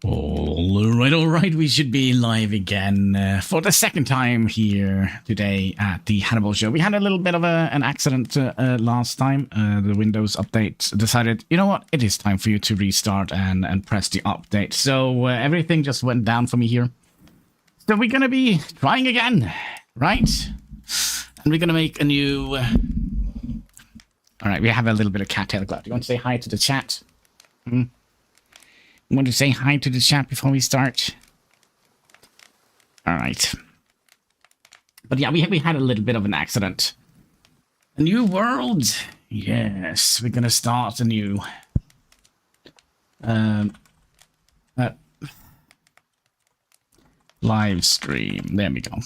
All right, we should be live again for the second time here today at the Hannibal show. We had a little bit of an accident last time. The Windows update decided, you know what, it is time for you to restart and press the update. So everything just went down for me here. So we're going to be trying again, right? And we're going to make a new... All right, we have a little bit of cattail cloud. You want to say hi to the chat? You want to say hi to the chat before we start? All right. But yeah, we had a little bit of an accident. A new world. Yes, we're gonna start a new. Live stream. There we go.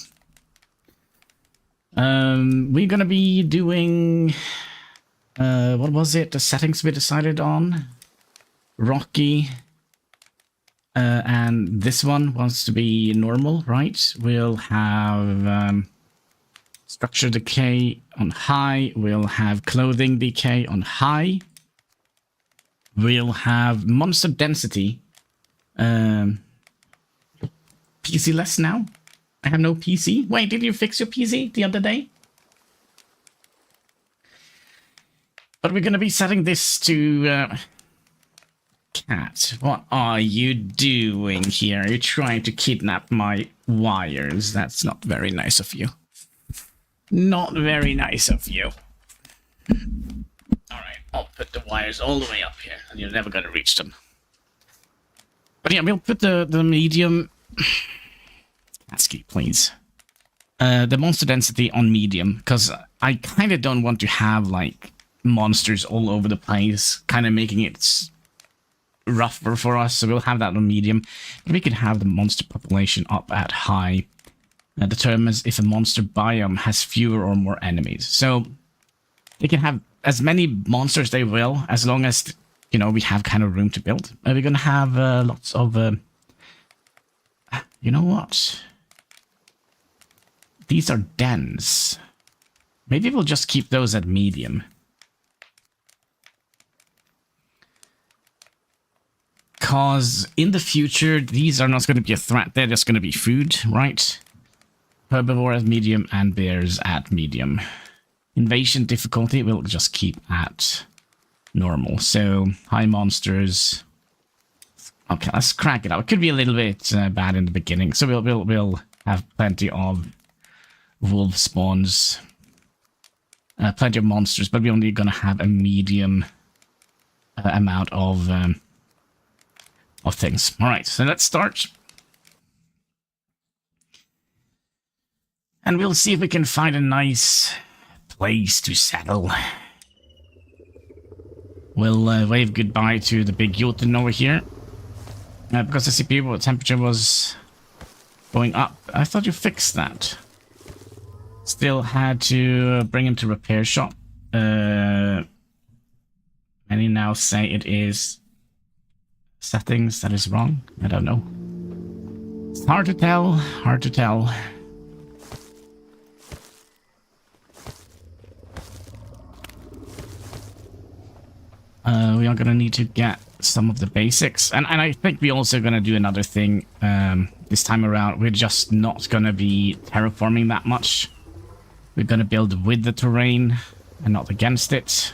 We're gonna be doing. What was it? The settings we decided on. Rocky. And this one wants to be normal, right? We'll have structure decay on high. We'll have clothing decay on high. We'll have monster density. PC less now? I have no PC? Wait, did you fix your PC the other day? But we're going to be setting this to... Cat, what are you doing here? You're trying to kidnap my wires. That's not very nice of you. Not very nice of you. Alright, I'll put the wires all the way up here, and you're never going to reach them. But yeah, we'll put the medium... ASCII, please. The monster density on medium, because I kind of don't want to have, like, monsters all over the place, kind of making it... rougher for us, so we'll have that on medium. But we can have the monster population up at high. Determines if a monster biome has fewer or more enemies. So they can have as many monsters they will, as long as, you know, we have kind of room to build. We're gonna have lots of... you know what? These are dens. Maybe we'll just keep those at medium. Because in the future, these are not going to be a threat. They're just going to be food, right? Herbivore at medium and bears at medium. Invasion difficulty we'll just keep at normal. So, high monsters. Okay, let's crack it out. It could be a little bit bad in the beginning. So we'll have plenty of wolf spawns. Plenty of monsters, but we're only going to have a medium amount of things. All right, so let's start. And we'll see if we can find a nice place to settle. We'll wave goodbye to the big Jotun over here. Because the CPU temperature was going up. I thought you fixed that. Still had to bring him to repair shop. Many now say it is settings that is wrong. I don't know. It's hard to tell. Hard to tell. We are gonna need to get some of the basics, and I think we're also gonna do another thing this time around. We're just not gonna be terraforming that much. We're gonna build with the terrain and not against it.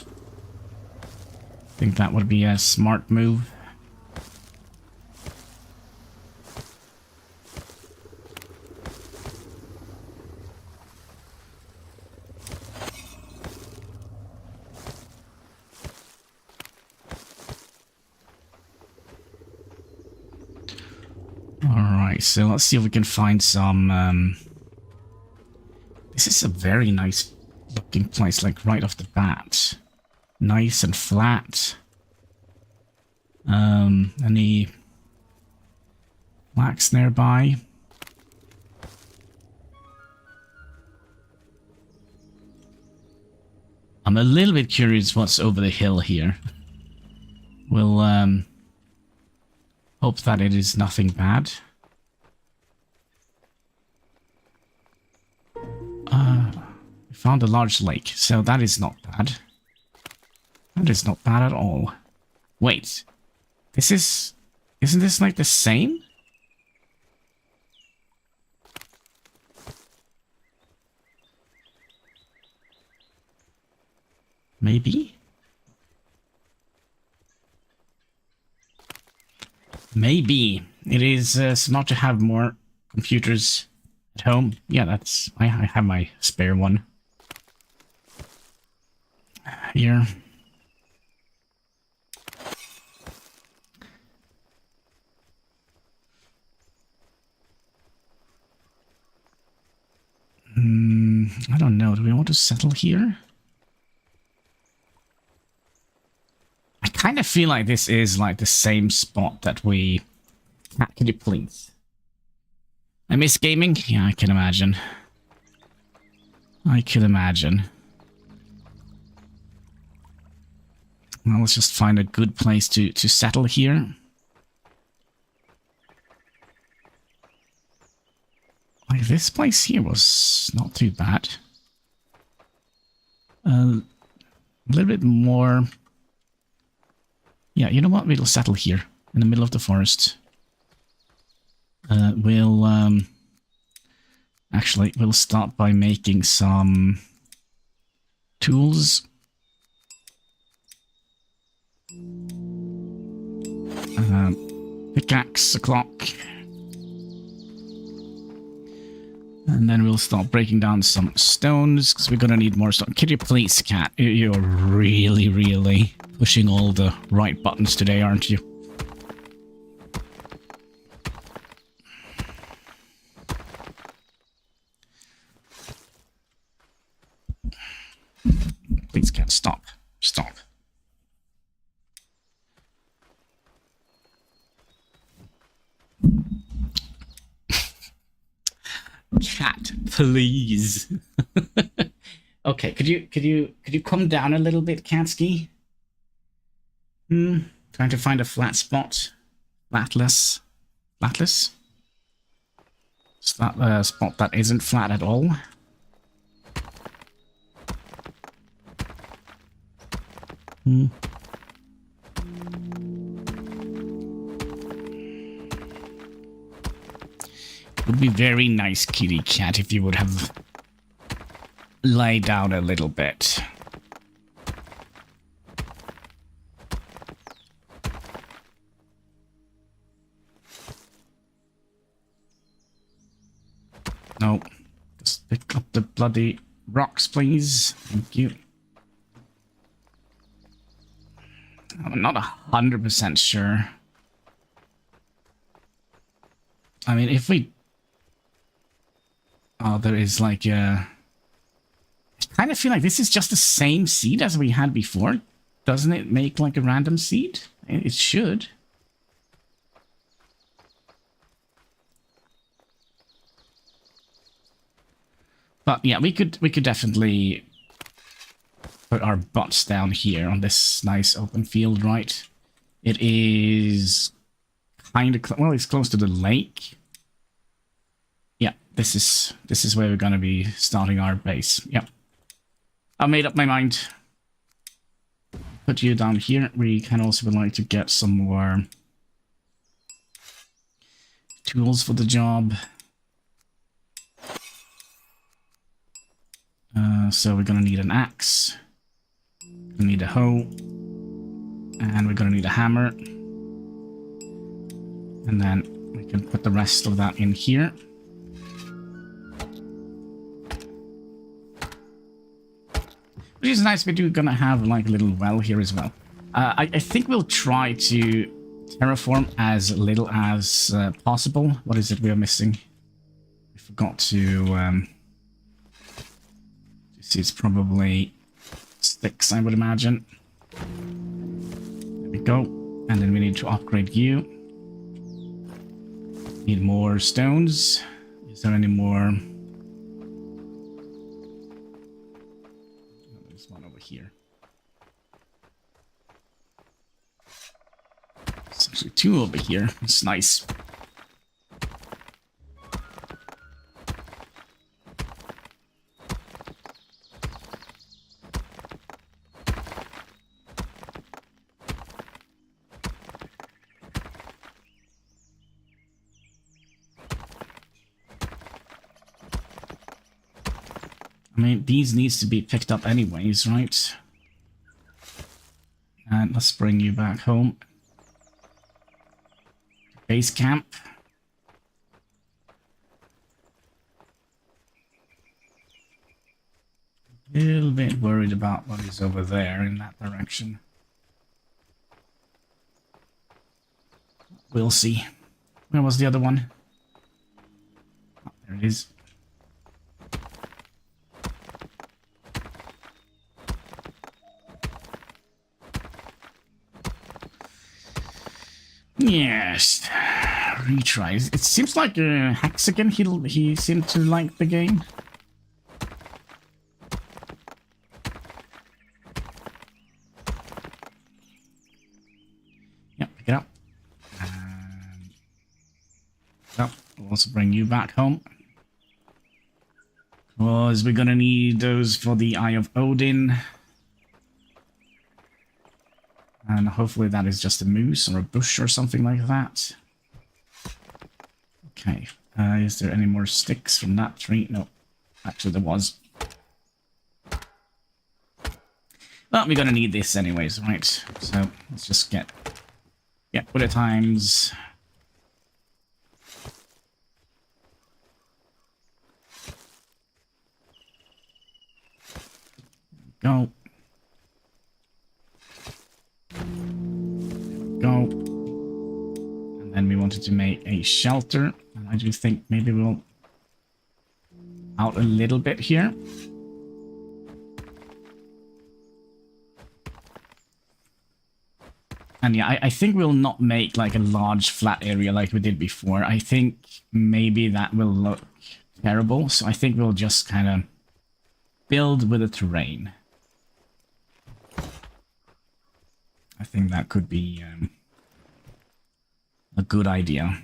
I think that would be a smart move. Alright, so let's see if we can find some... This is a very nice looking place, like right off the bat. Nice and flat. Any wax nearby? I'm a little bit curious what's over the hill here. We'll hope that it is nothing bad. We found a large lake, so that is not bad. That is not bad at all. Wait, this is Isn't this like the same? Maybe? Maybe. It is smart to have more computers at home. Yeah, that's... I have my spare one. Here. I don't know. Do we want to settle here? I kind of feel like this is like the same spot that we... Can you please? I miss gaming? Yeah, I can imagine. I can imagine. Well, let's just find a good place to settle here. Like, this place here was not too bad. A little bit more... Yeah, you know what? We'll settle here, in the middle of the forest. Actually, we'll start by making some... tools. Pickaxe o'clock. And then we'll start breaking down some stones, because we're gonna need more stone. Could you please, cat? You're really, really pushing all the right buttons today, aren't you? Please, cat, stop. Stop. Cat, please. Okay, could you come down a little bit, Katsky? Trying to find a flat spot. Flatless. Flatless? Is that a spot that isn't flat at all? Would be very nice, kitty cat, if you would have laid down a little bit. No, just pick up the bloody rocks, please. Thank you. I'm not 100% sure. I mean, if we... Oh, there is like a... I kind of feel like this is just the same seed as we had before. Doesn't it make like a random seed? It should. But yeah, we could definitely put our butts down here on this nice open field, right? It is kind of... Well, it's close to the lake. Yeah, this is where we're gonna be starting our base. Yep. I made up my mind. Put you down here. We can also would like to get some more tools for the job. So we're gonna need an axe. We need a hoe. And we're gonna need a hammer. And then we can put the rest of that in here. Which is nice, we're gonna have like a little well here as well. I think we'll try to terraform as little as possible. What is it we are missing? I forgot to... see, it's probably sticks, I would imagine. There we go. And then we need to upgrade you. Need more stones. Is there any more? There's one over here. There's actually two over here. It's nice. I mean, these needs to be picked up anyways, right? And let's bring you back home. Base camp. A little bit worried about what is over there in that direction. We'll see. Where was the other one? Oh, there it is. Yes. Retries. It seems like Hexagon, he seemed to like the game. Yep, pick it up. We'll also bring you back home. Because we're gonna need those for the Eye of Odin. And hopefully that is just a moose or a bush or something like that. Okay. Is there any more sticks from that tree? No. Actually, there was. Well, we're gonna need this anyways, right? So let's just get bullet times. Go. Go. And then we wanted to make a shelter. And I do think maybe we'll out a little bit here. And yeah, I think we'll not make like a large flat area like we did before. I think maybe that will look terrible. So I think we'll just kind of build with the terrain. I think that could be a good idea.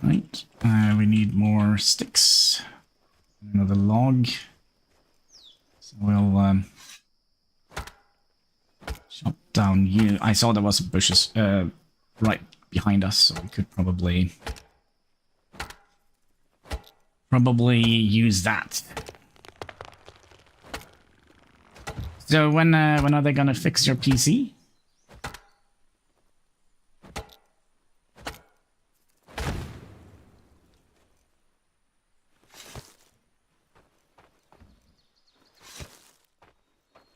Right, we need more sticks. Another log. So we'll chop down you. I saw there was bushes right behind us, so we could probably use that. So when are they gonna fix your PC?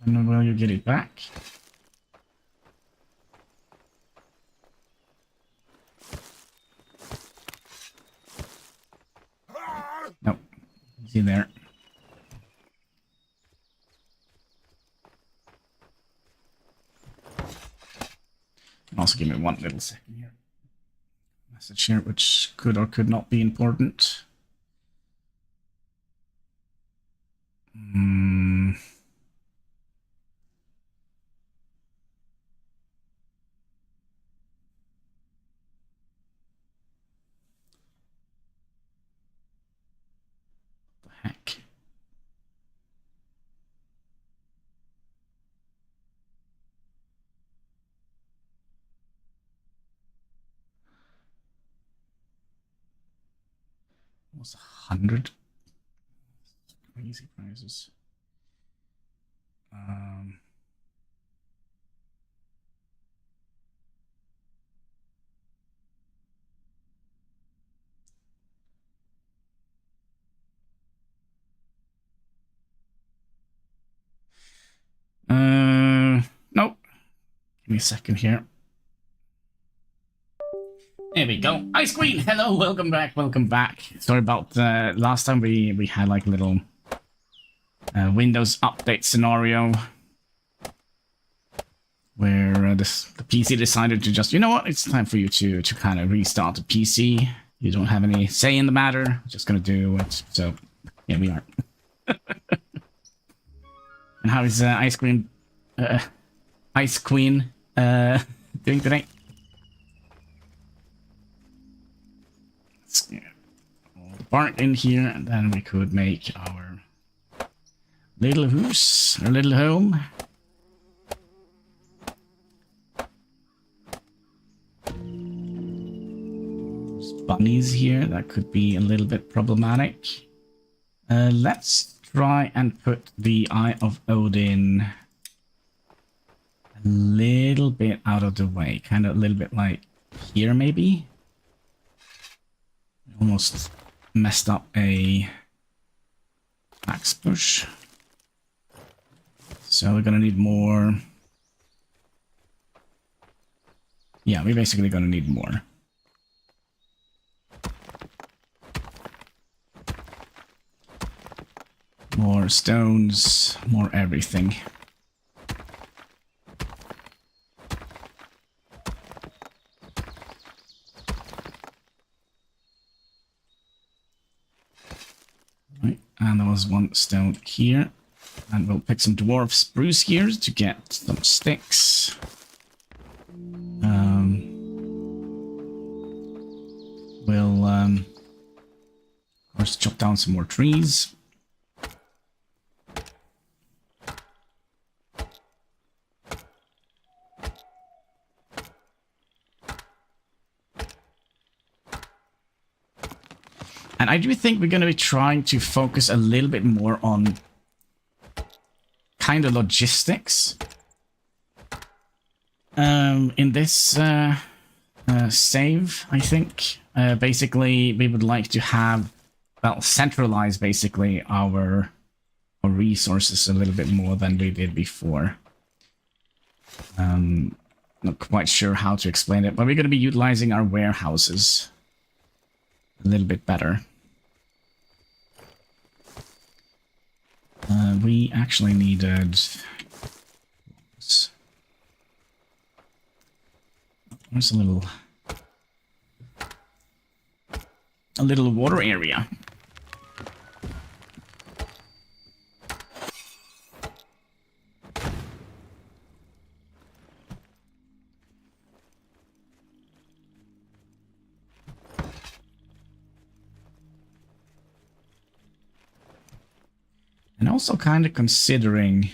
When will you get it back? Nope. See there. And also give me one little second here. Message here which could or could not be important. Heck. Almost 100. Crazy prices. Nope. Give me a second here. There we go. Ice Queen, hello, welcome back, welcome back. Sorry about last time we had like a little Windows update scenario where the PC decided to just, you know what, it's time for you to kind of restart the PC. You don't have any say in the matter. We're just gonna do it. So yeah, we are. And how is Ice Queen doing today? Let's bark in here, and then we could make our Little house, or little home. There's bunnies here. That could be a little bit problematic. Let's try and put the Eye of Odin a little bit out of the way. Kind of a little bit like here, maybe. Almost messed up a max push. So we're gonna need more. Yeah, we're basically gonna need more. More stones, more everything. Right, and there was one stone here. And we'll pick some dwarf spruce here to get some sticks. We'll, of course, chop down some more trees. And I do think we're going to be trying to focus a little bit more on kind of logistics in this save, I think. Basically, we would like to have, well, centralize basically our resources a little bit more than we did before. Not quite sure how to explain it, but we're going to be utilizing our warehouses a little bit better. We actually needed... There's a little water area. And also kind of considering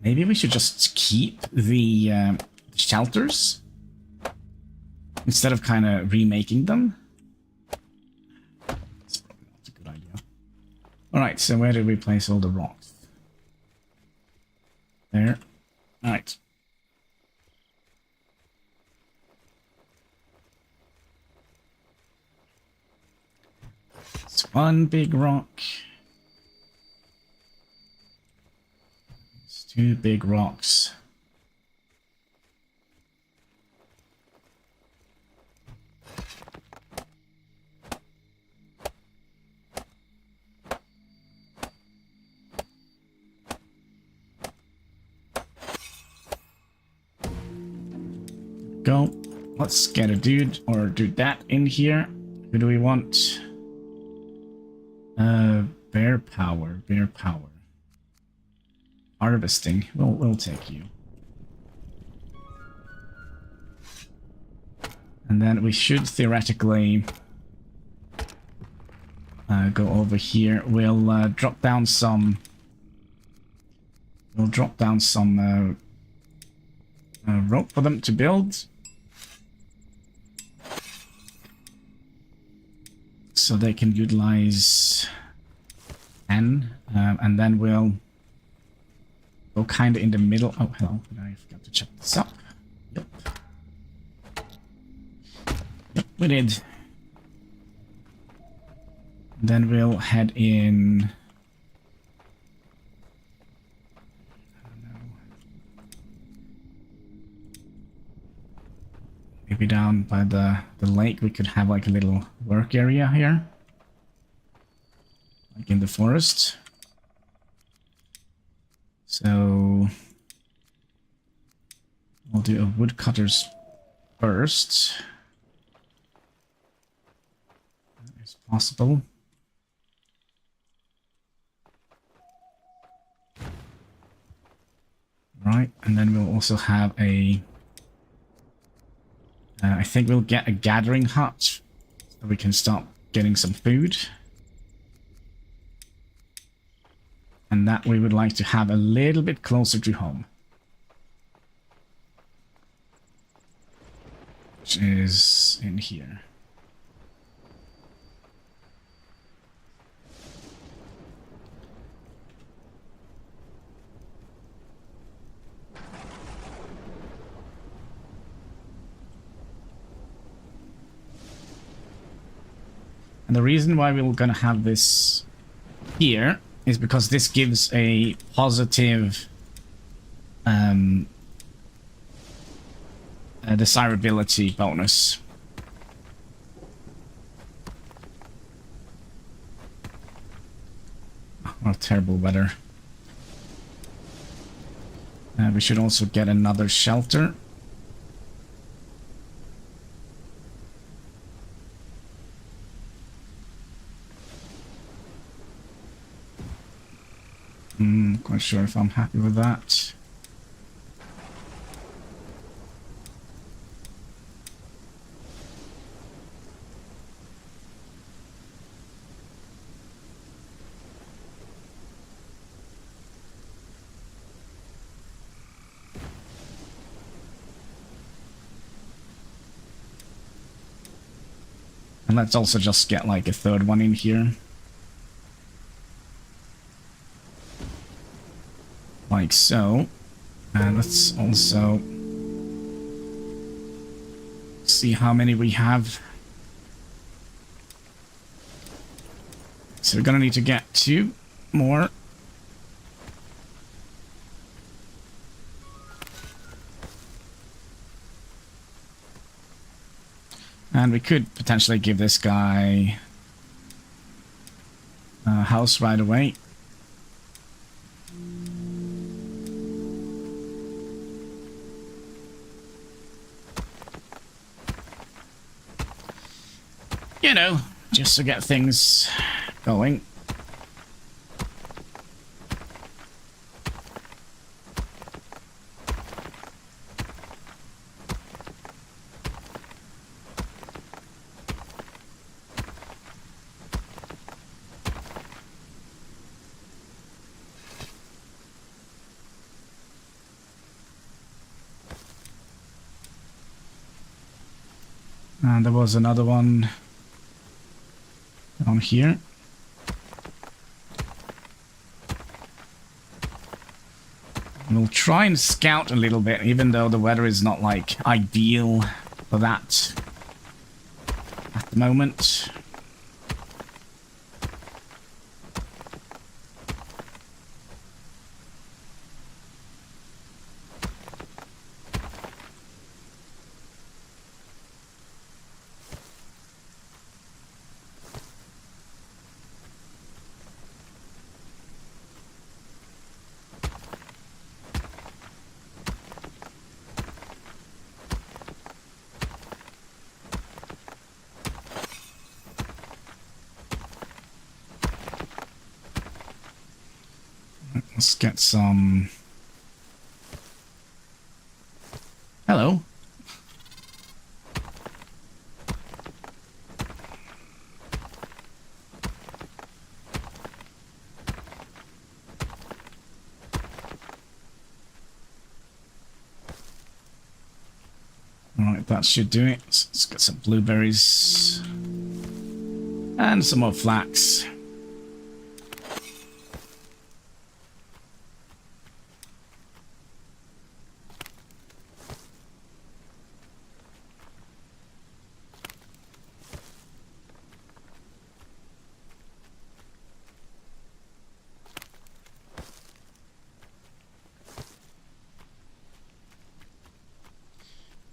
maybe we should just keep the shelters instead of kind of remaking them. That's probably not a good idea. Alright, so where did we place all the rocks? There. Alright. It's one big rock. It's two big rocks. Go. Let's get a dude or do that in here. Who do we want? Bear power. Harvesting. We'll take you. And then we should theoretically go over here. We'll drop down some. We'll drop down some rope for them to build. So they can utilize N, and then we'll go kind of in the middle. Oh, hello. I forgot to check this up. Yep. Yep, we did. Then we'll head in. I don't know. Maybe down by the lake we could have like a little work area here. Like in the forest. So we'll do a woodcutters first. That is possible. Right, and then we'll also have a I think we'll get a gathering hut We can start getting some food. And that we would like to have a little bit closer to home. Which is in here. And the reason why we're going to have this here is because this gives a positive desirability bonus. What terrible weather. We should also get another shelter. Not quite sure if I'm happy with that. And let's also just get like a third one in here. Like so. And let's also see how many we have. So we're gonna need to get 2 more. And we could potentially give this guy a house right away. You know, just to get things going. And there was another one down here. We'll try and scout a little bit, even though the weather is not like ideal for that at the moment. Let's get some... Hello. Alright, that should do it. Let's get some blueberries. And some more flax.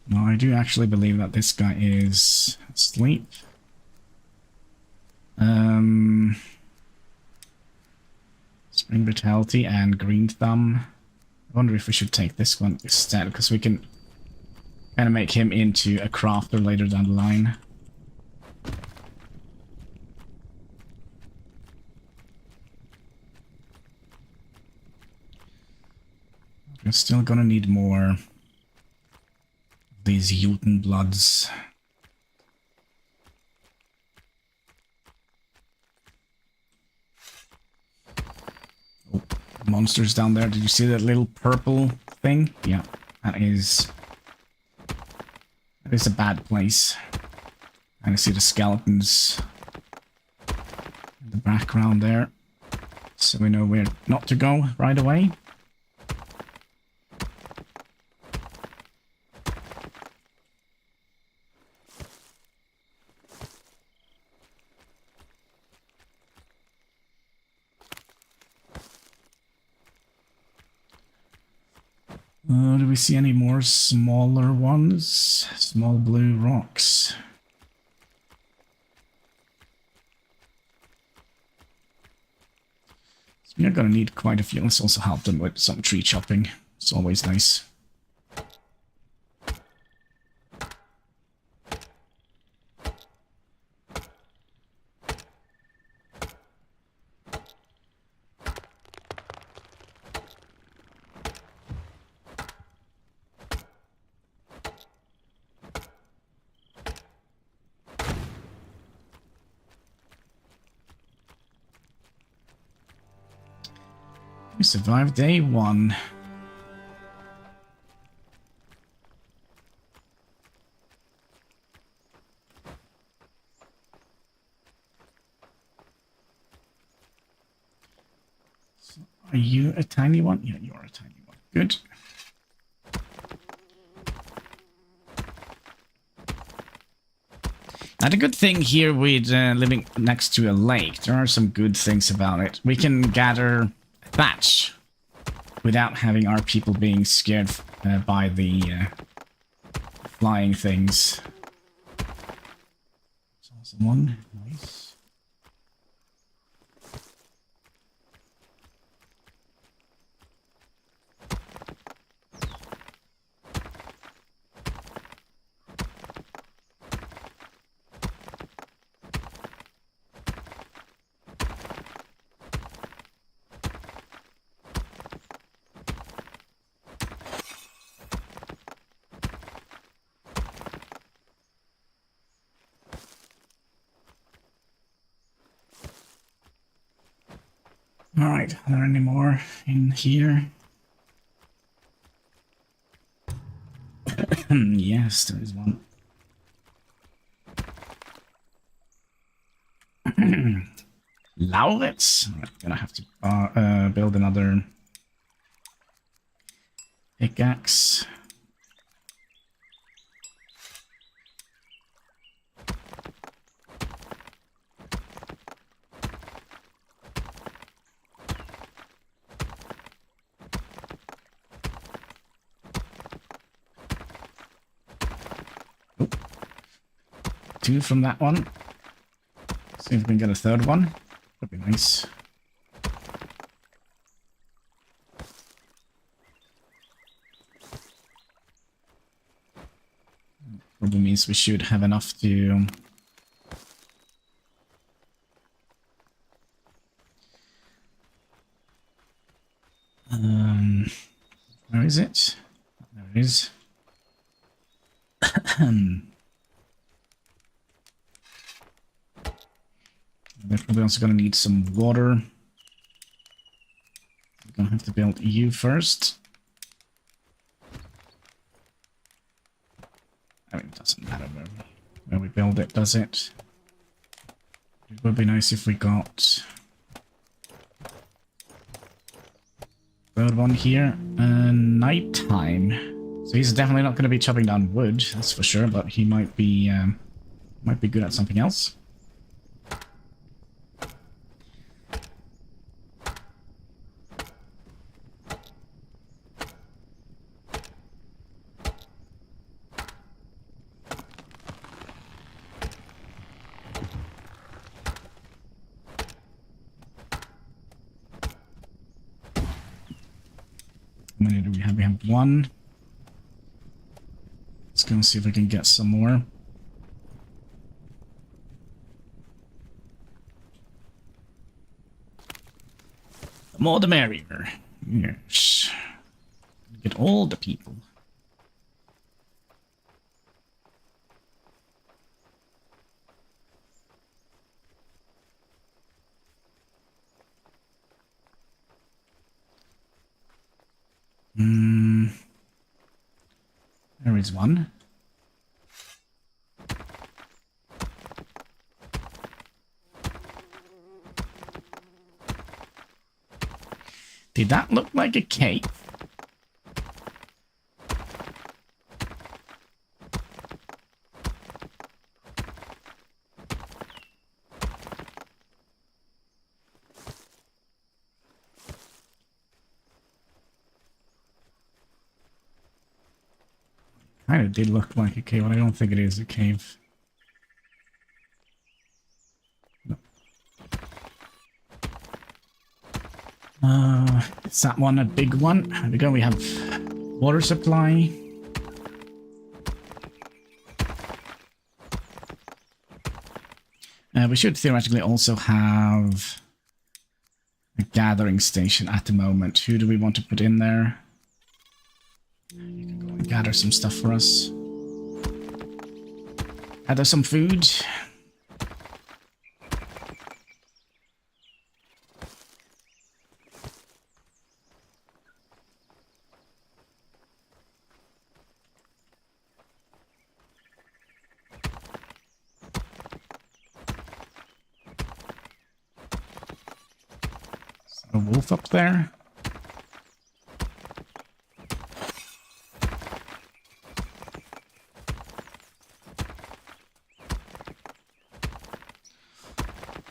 No, I do actually believe that this guy is asleep. Spring Vitality and Green Thumb. I wonder if we should take this one instead, because we can kind of make him into a crafter later down the line. We're still gonna need more these Jotun bloods. monsters down there. Did you see that little purple thing? Yeah, that is a bad place. And I see the skeletons in the background there. So we know where not to go right away. Do we see any more smaller ones? Small blue rocks. So we're gonna need quite a few. Let's also help them with some tree chopping. It's always nice. We survived day 1. So are you a tiny one? Yeah, you're a tiny one. Good. Now, the good thing here with living next to a lake, there are some good things about it. We can gather thatch without having our people being scared by the flying things. Saw someone. Nice. Alright, are there any more in here? Yes, there is one. Laurets? I'm gonna have to build another pickaxe. Two from that one. See if we can get a third one. That'd be nice. Probably means we should have enough to... where is it? There it is. They're probably also going to need some water. We're going to have to build you first. I mean, it doesn't matter where we build it, does it? It would be nice if we got... third one here. Nighttime. So he's definitely not going to be chopping down wood, that's for sure, but he might be good at something else. How many do we have? We have one. Let's go and see if we can get some more. The more the merrier. Yes. Get all the people. There is one. Did that look like a cave? Kind of did look like a cave, but I don't think it is a cave. No. Is that one a big one? There we go, we have water supply. We should theoretically also have a gathering station at the moment. Who do we want to put in there? You can go and gather some stuff for us. Gather some food. A wolf up there.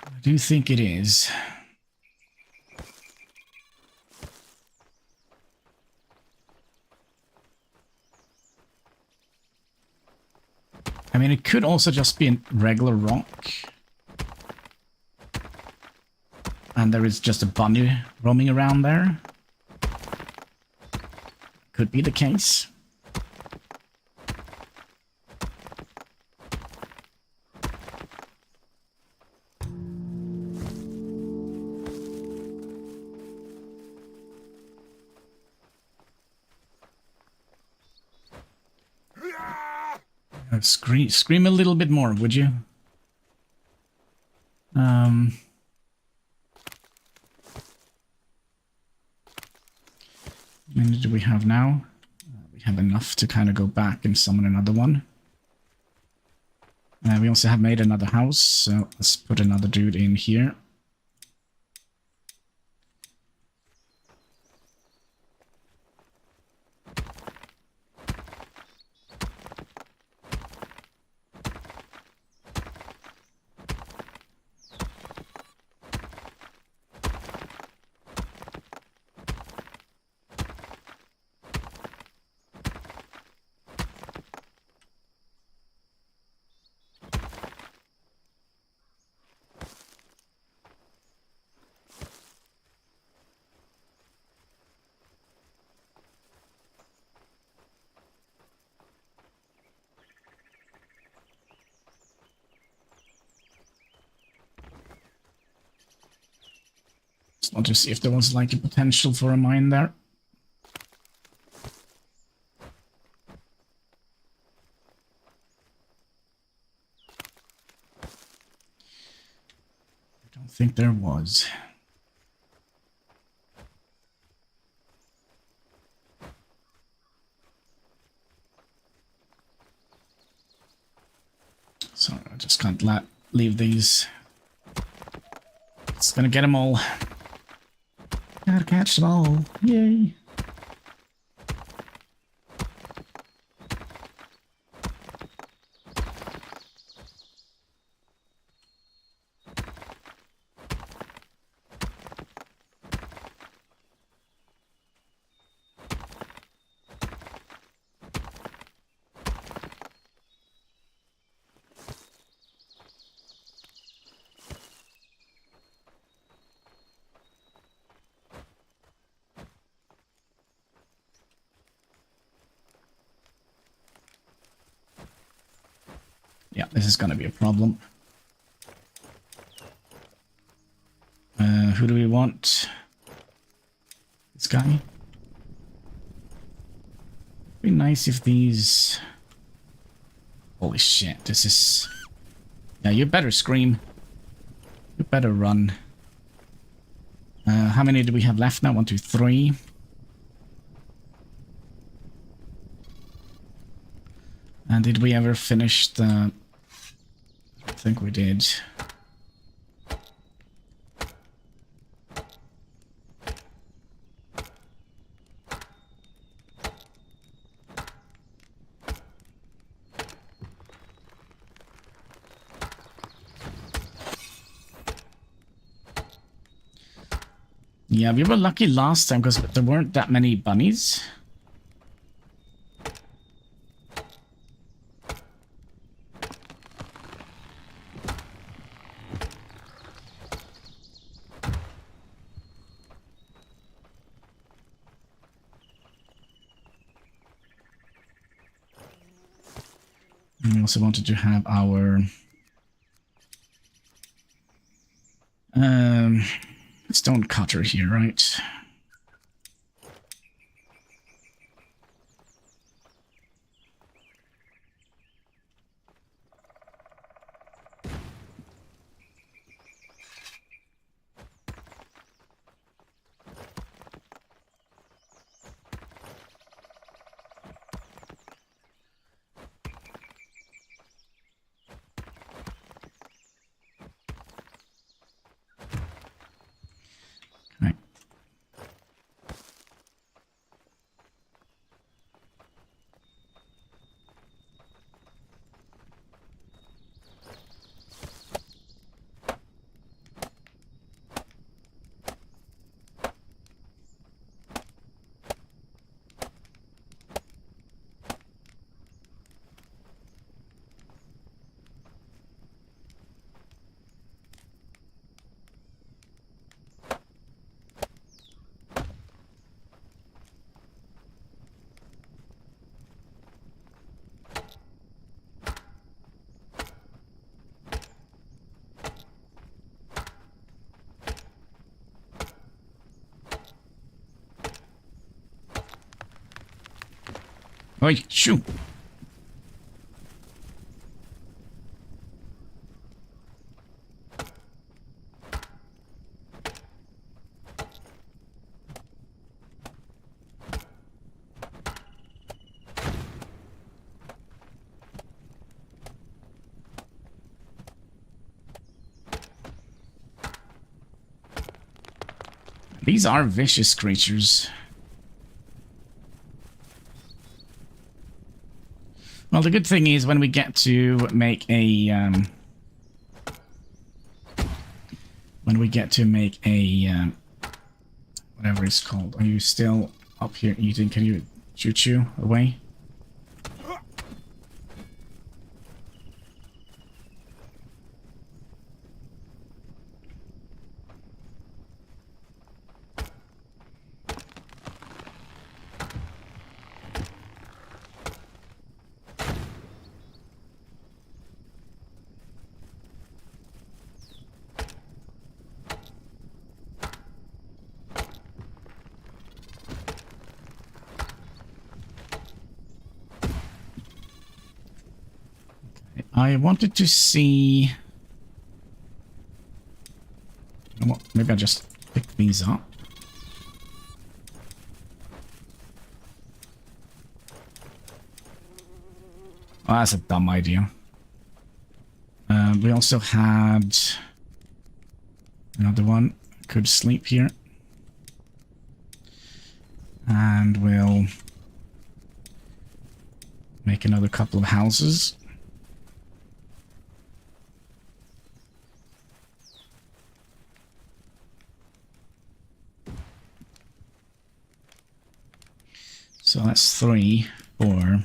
I do think it is. I mean, it could also just be a regular rock. And there is just a bunny roaming around there. Could be the case. Scream a little bit more, would you? How many do we have now? We have enough to kind of go back and summon another one. We also have made another house, so let's put another dude in here. I'll just see if there was like a potential for a mine there. I don't think there was. So I just can't leave these. It's gonna get them all. Gotta catch them all. Yay. Yeah, this is gonna be a problem. Who do we want? This guy? Be nice if these... Holy shit, this is... Yeah, you better scream. You better run. How many do we have left now? 1, 2, 3. Did we ever finish the... I think we did. Yeah, we were lucky last time because there weren't that many bunnies. We also wanted to have our stone cutter here, right? Right. Oi, shoo! These are vicious creatures. Well, the good thing is when we get to make a whatever it's called. Are you still up here eating? Can you shoot you away? I wanted to see... You know what? Maybe I'll just pick these up. Oh, that's a dumb idea. We also had another one. Could sleep here. And we'll make another couple of houses. So that's 3, 4.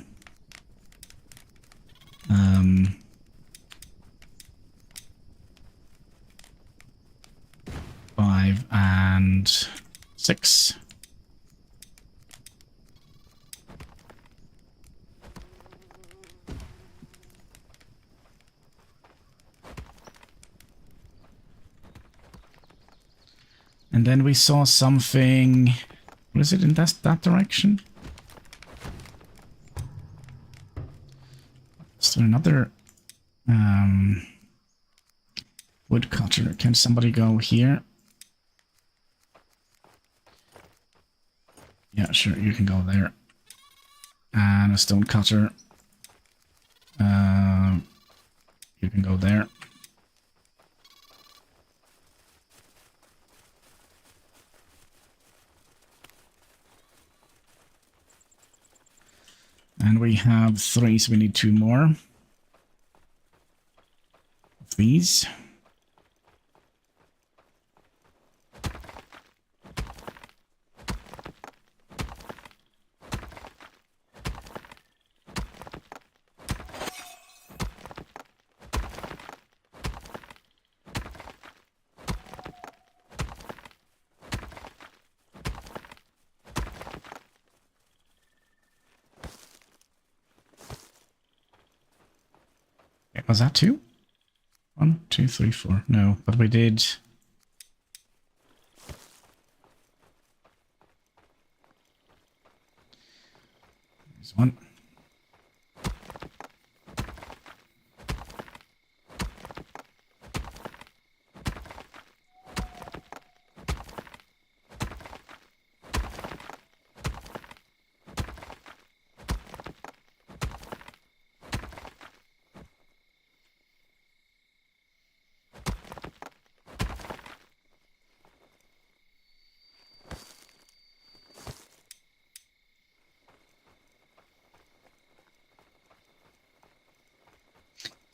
5 and 6. And then we saw something. What is it in that direction? Is there another woodcutter? Can somebody go here? Yeah, sure, you can go there. And a stone cutter. You can go there. And we have 3, so we need 2 more of these. Was that 2? 1, 2, 3, 4. No, but we did. There's 1.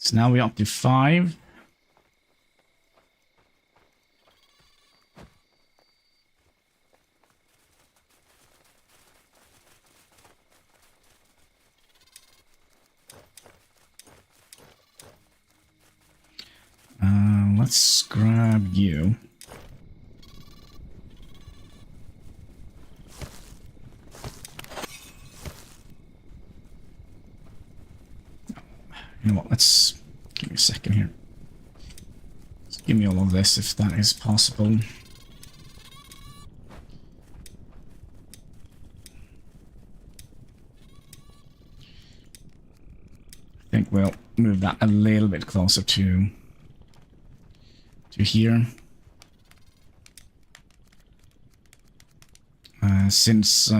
So now we're up to 5. Let's grab you. You know what, let's give me a second here. Just give me all of this if that is possible. I think we'll move that a little bit closer to here. Since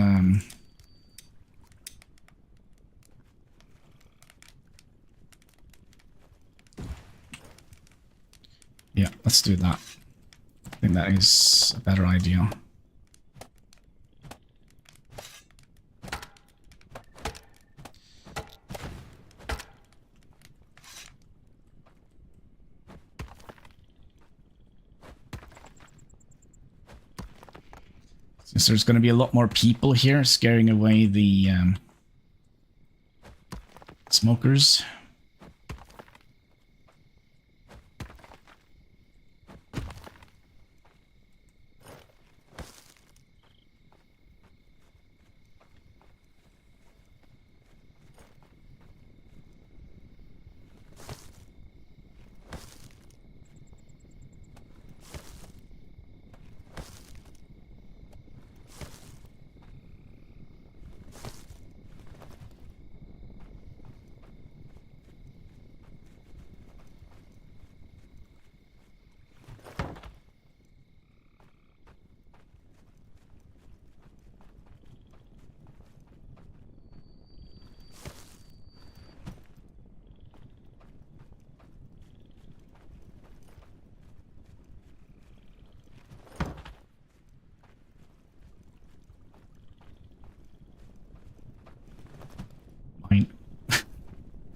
yeah, let's do that. I think that is a better idea. Since there's going to be a lot more people here, scaring away the smokers.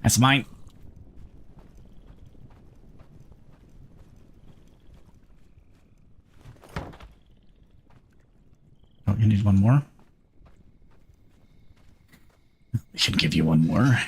That's mine. Oh, you need one more? We should give you one more.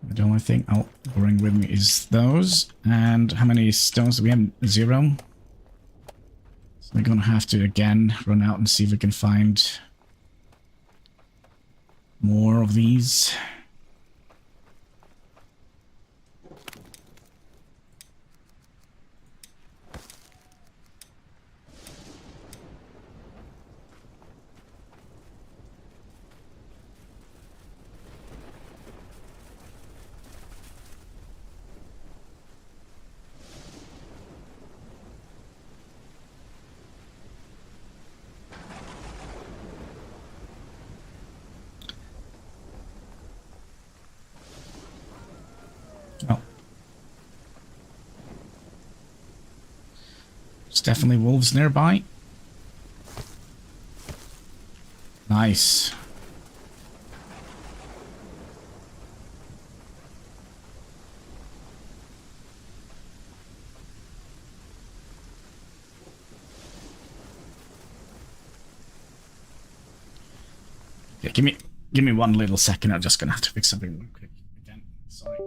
The only thing I'll bring with me is those. And how many stones do we have? 0. So we're gonna have to again run out and see if we can find more of these. definitely wolves nearby. Nice. Yeah, give me 1 little second. I'm just gonna have to fix something real quick again. Sorry.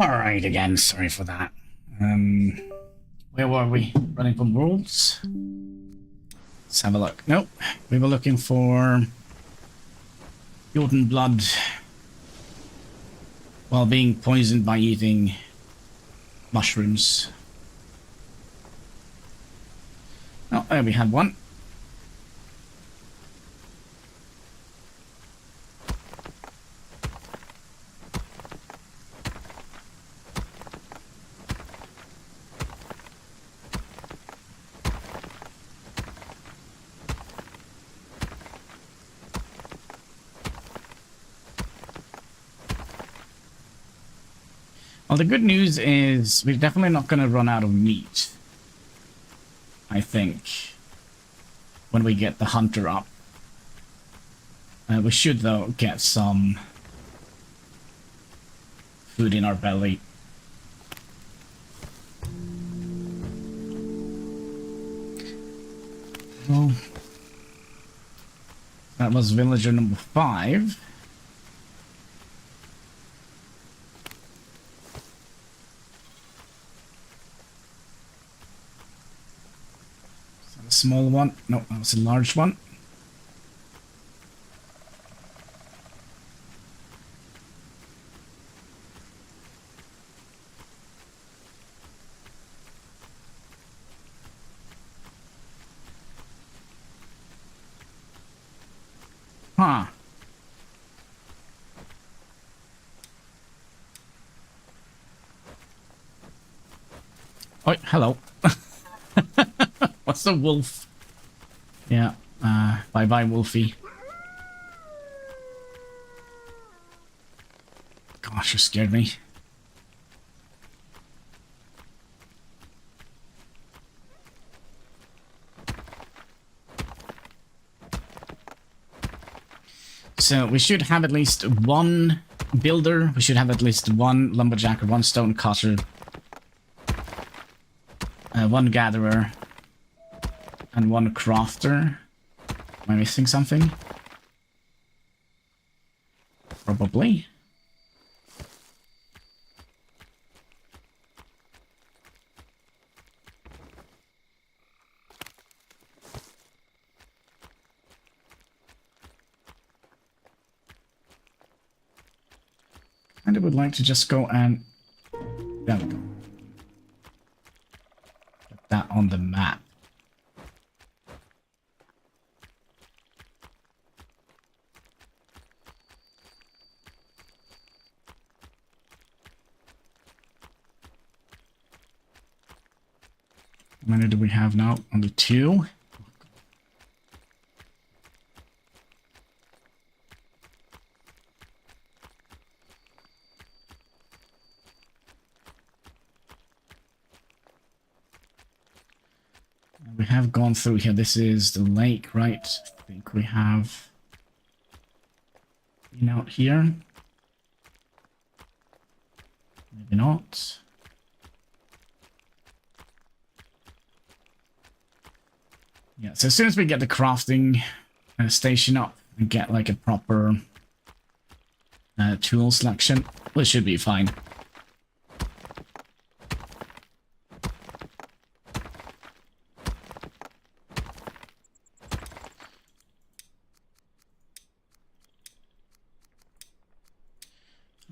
Alright, again, sorry for that. Where were we? Running from wolves? Let's have a look. Nope. We were looking for Jordan blood while being poisoned by eating mushrooms. Oh, there we had one. Well, the good news is we're definitely not going to run out of meat, I think, when we get the hunter up. We should, though, get some food in our belly. Well, that was villager number 5. small one. No, that was a large one. Huh. Oh, hello. What's a wolf? Yeah, bye-bye, Wolfie. Gosh, you scared me. So we should have at least one builder, we should have at least one lumberjack or one stone cutter, one gatherer, and one crafter. Am I missing something? Probably. And I would like to just go and... There we go. Put that on the map. How many do we have now? Only 2. We have gone through here. This is the lake, right? I think we have been out here. Maybe not. Yeah, so as soon as we get the crafting station up and get like a proper tool selection, we should be fine.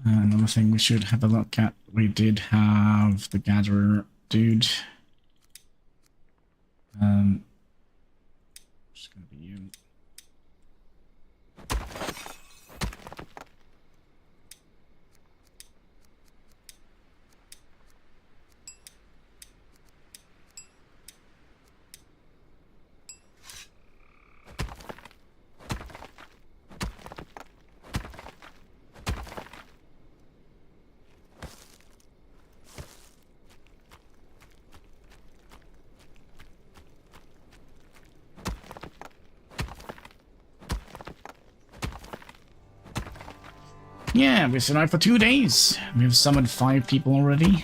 Another thing we should have a look at, we did have the gatherer dude. Just gonna be you. Yeah, we survived for 2 days. We've summoned 5 people already.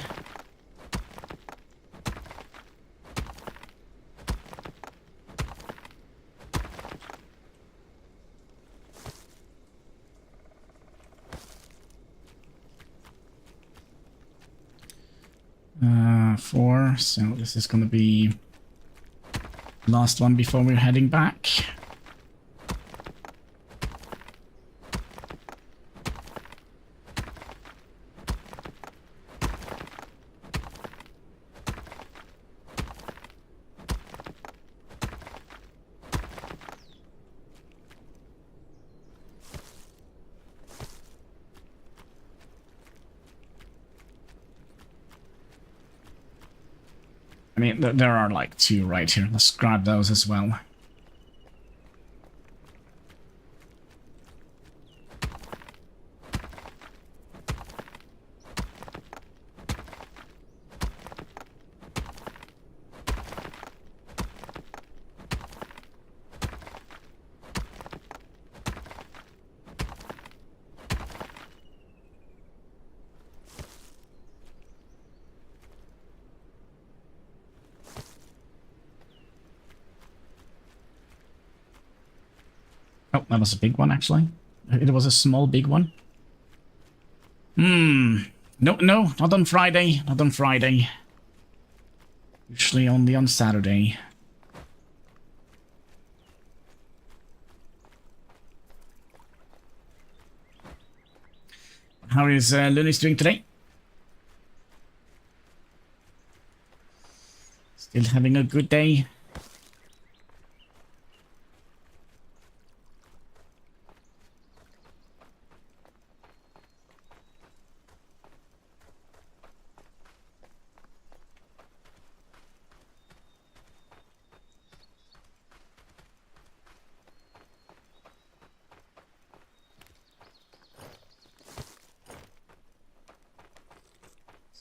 Four, so this is gonna be the last one before we're heading back. I mean, there are like 2 right here. Let's grab those as well. Oh, that was a big one, actually. It was a small, big one. No, not on Friday. Not on Friday. Usually only on Saturday. How is Looney's doing today? Still having a good day?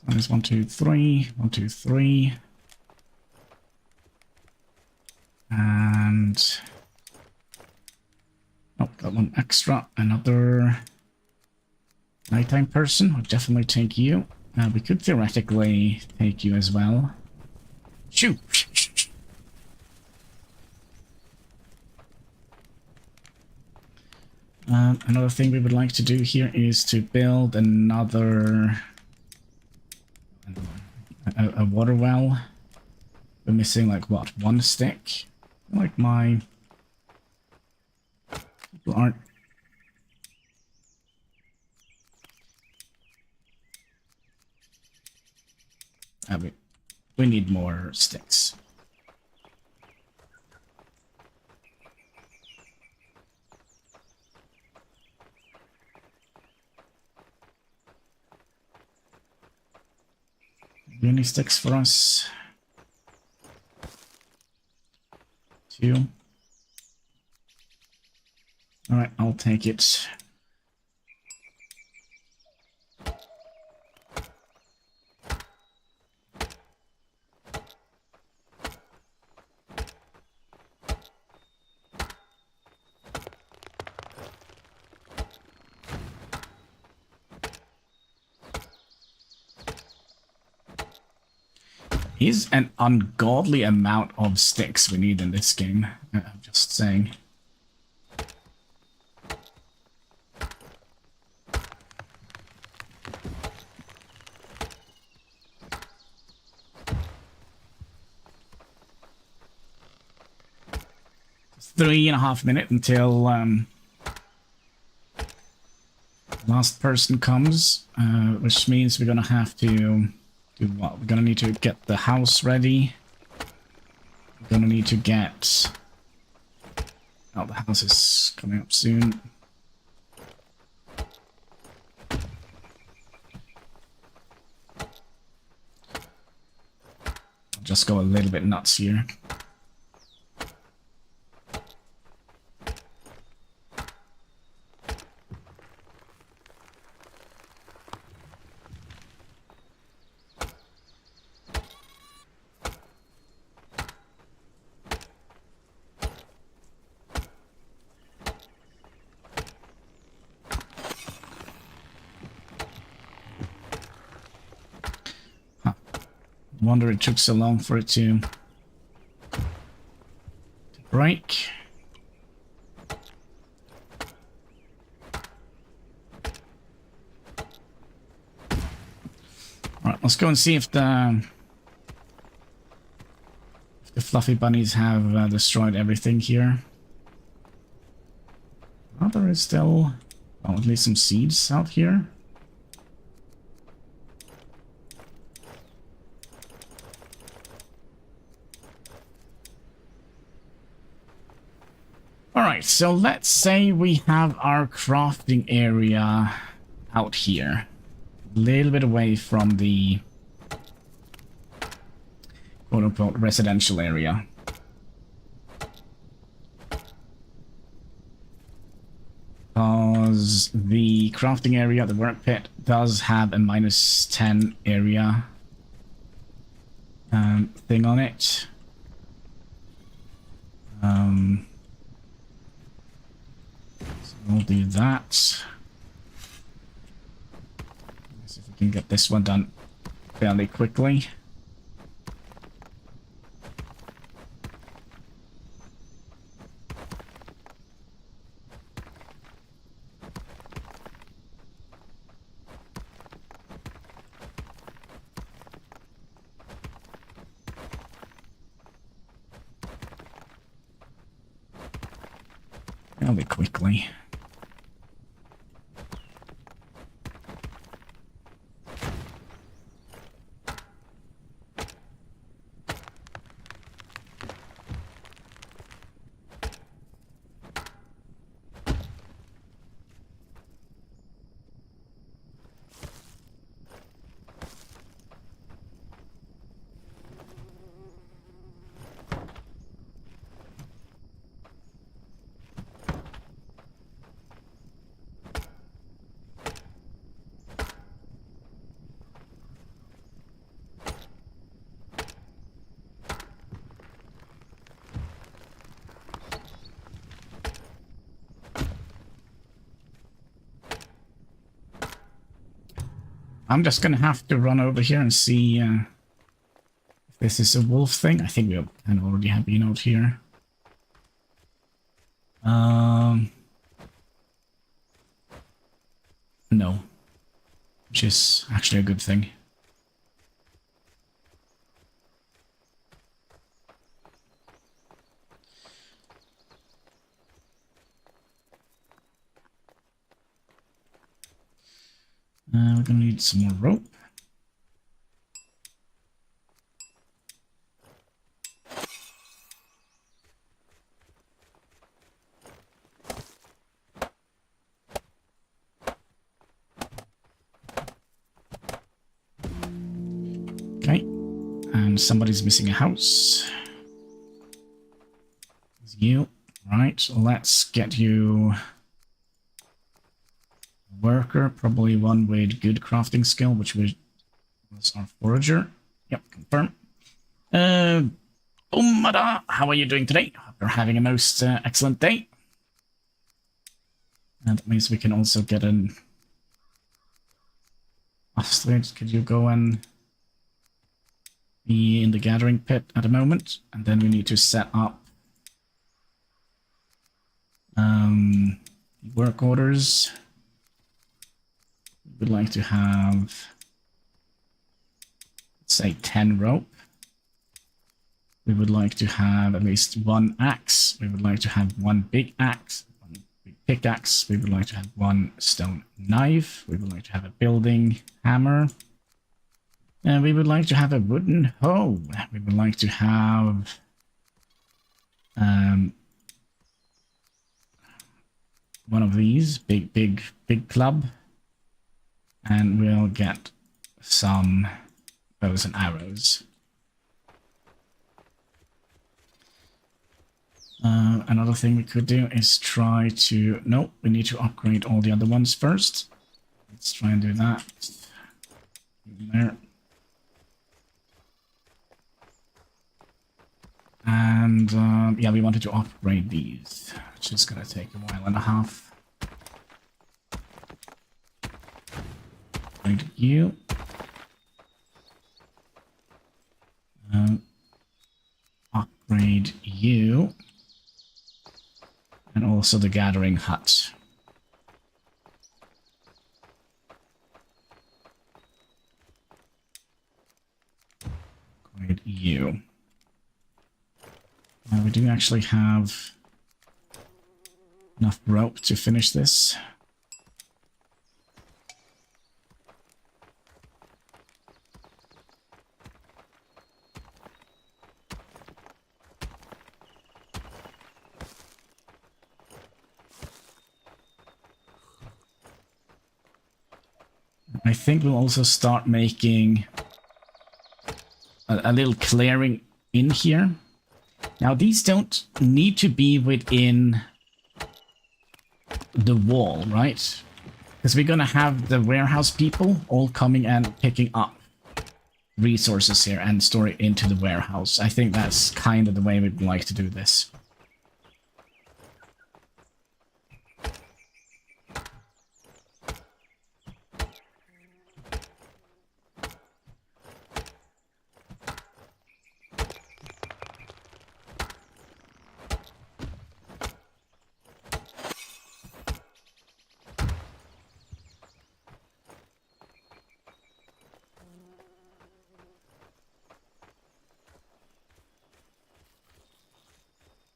There's 1, 2, 3, 1, 2, 3. And oh, got one extra. Another nighttime person. We'll definitely take you. We could theoretically take you as well. Shoot! Another thing we would like to do here is to build another a water well. We're missing like what, 1 stick? Like my people aren't. We need more sticks. Any sticks for us? 2. All right, I'll take it. Is an ungodly amount of sticks we need in this game. I'm just saying. It's 3.5 minutes until last person comes, which means we're gonna have to do what? We're gonna need to get the house ready. We're gonna need to get... Oh, the house is coming up soon. I'll just go a little bit nuts here. Wonder it took so long for it to break. Alright, let's go and see if the fluffy bunnies have destroyed everything here. Oh, there is still, well, at least some seeds out here. Alright, so let's say we have our crafting area out here. A little bit away from the quote-unquote residential area. Because the crafting area, the work pit, does have a -10 area thing on it. We'll do that. Let's see if we can get this one done fairly quickly. Fairly quickly. I'm just gonna have to run over here and see if this is a wolf thing. I think we kind of already have been out here. No. Which is actually a good thing. We're gonna need some more rope. Okay, and somebody's missing a house. It's you. Right, let's get you a worker, probably one with good crafting skill, which was our forager. Yep, confirm. Umada, how are you doing today? Hope you're having a most excellent day. And that means we can also get an Astrid. Could you go and be in the gathering pit at the moment? And then we need to set up work orders. We would like to have, let's say, 10 rope. We would like to have at least one axe. We would like to have one big axe, one big pickaxe. We would like to have one stone knife. We would like to have a building hammer. And we would like to have a wooden hoe. We would like to have one of these, big club. And we'll get some bows and arrows. Another thing we could do is try to... No, we need to upgrade all the other ones first. Let's try and do that. There. And yeah, we wanted to upgrade these, which is going to take a while and a half. Upgrade you. Upgrade you. And also the gathering hut. Upgrade you. We do actually have enough rope to finish this. I think we'll also start making a little clearing in here. Now, these don't need to be within the wall, right? Because we're going to have the warehouse people all coming and picking up resources here and store it into the warehouse. I think that's kind of the way we'd like to do this.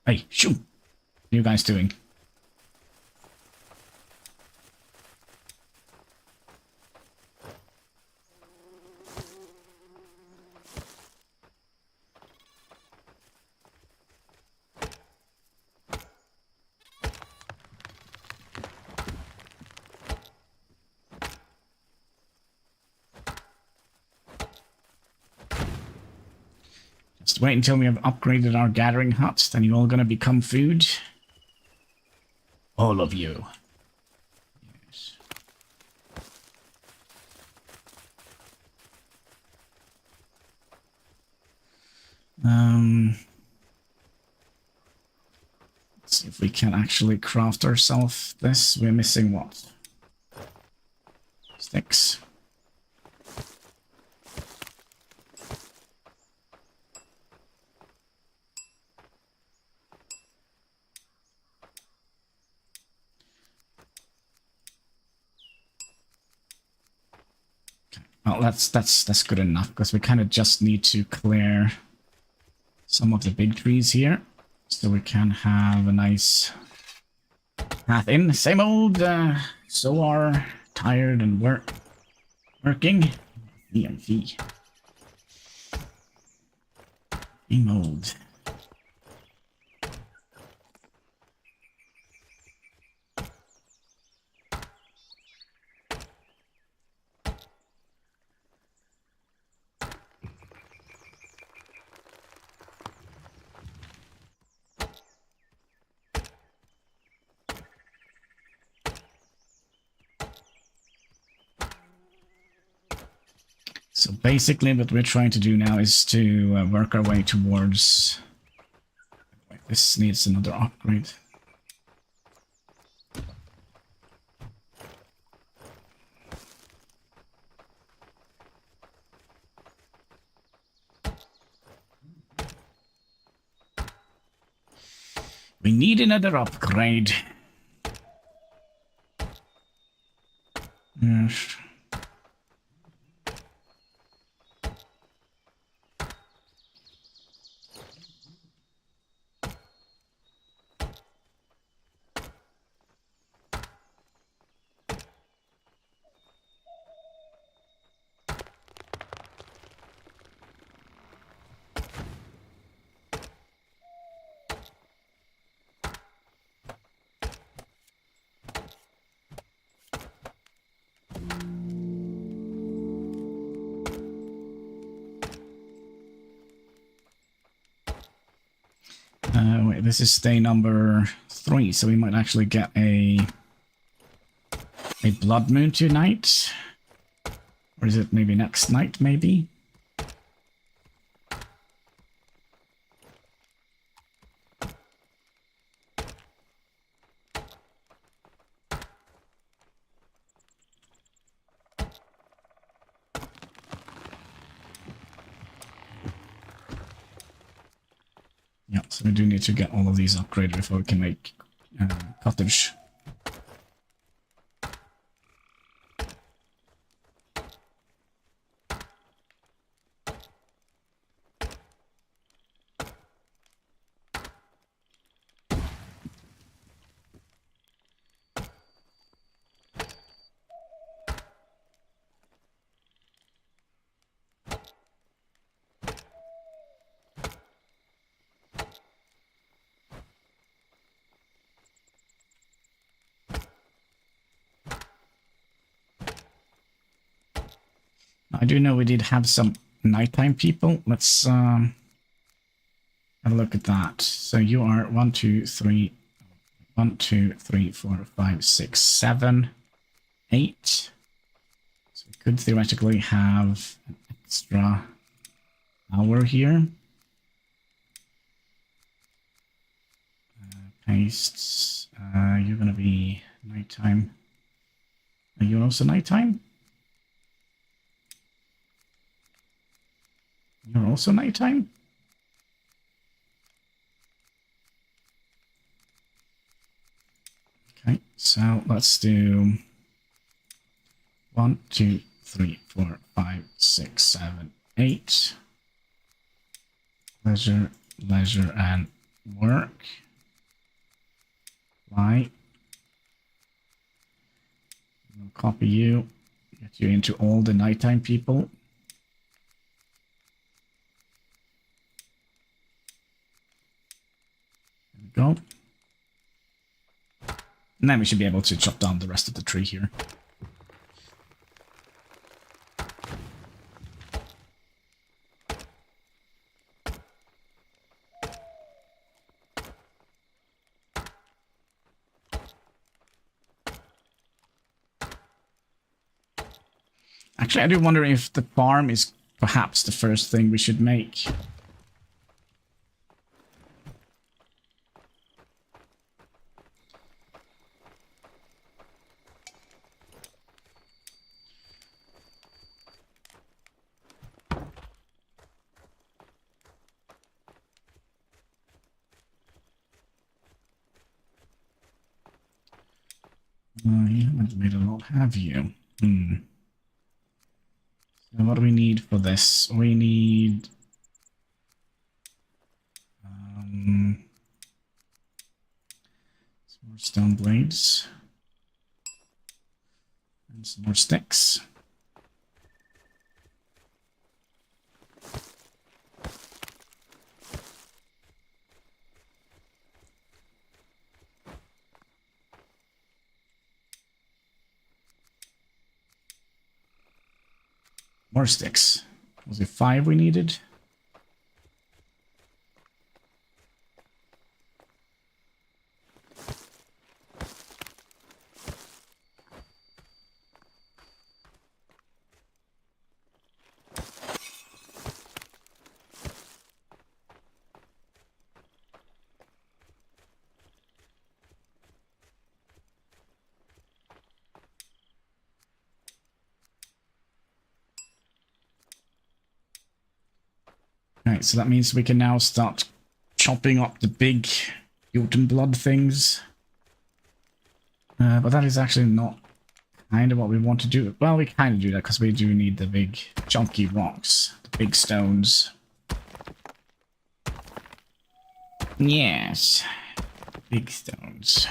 Hey, shoo! What are you guys doing? Just wait until we have upgraded our gathering hut, then you're all gonna become food. All of you. Yes. Let's see if we can actually craft ourselves this. We're missing what? Sticks. Well, that's good enough, because we kind of just need to clear some of the big trees here, so we can have a nice path in. Same old, so are tired and working. EMV. Same old. So basically what we're trying to do now is to work our way towards... Wait, this needs another upgrade. We need another upgrade. Yes. Wait, this is day number 3, so we might actually get a blood moon tonight. Or is it maybe next night, maybe? Yeah, so we do need to get all of these upgraded before we can make cottage. I do know we did have some nighttime people. Let's have a look at that. So you are 1, 2, 3, 1, 2, 3, 4, 5, 6, 7, 8. So we could theoretically have an extra hour here. Pastes. You're gonna be nighttime. Are you also nighttime? You're also nighttime? Okay, so let's do 1, 2, 3, 4, 5, 6, 7, 8. Leisure, leisure, and work. Why? We'll copy you, get you into all the nighttime people. Go. And then we should be able to chop down the rest of the tree here. Actually, I do wonder if the farm is perhaps the first thing we should make. You haven't made a lot, have you? So what do we need for this? We need some more stone blades and some more sticks. More sticks. Was it 5 we needed? Alright, so that means we can now start chopping up the big human blood things. But that is actually not kind of what we want to do. Well, we kind of do that because we do need the big chunky rocks, the big stones. Yes, big stones.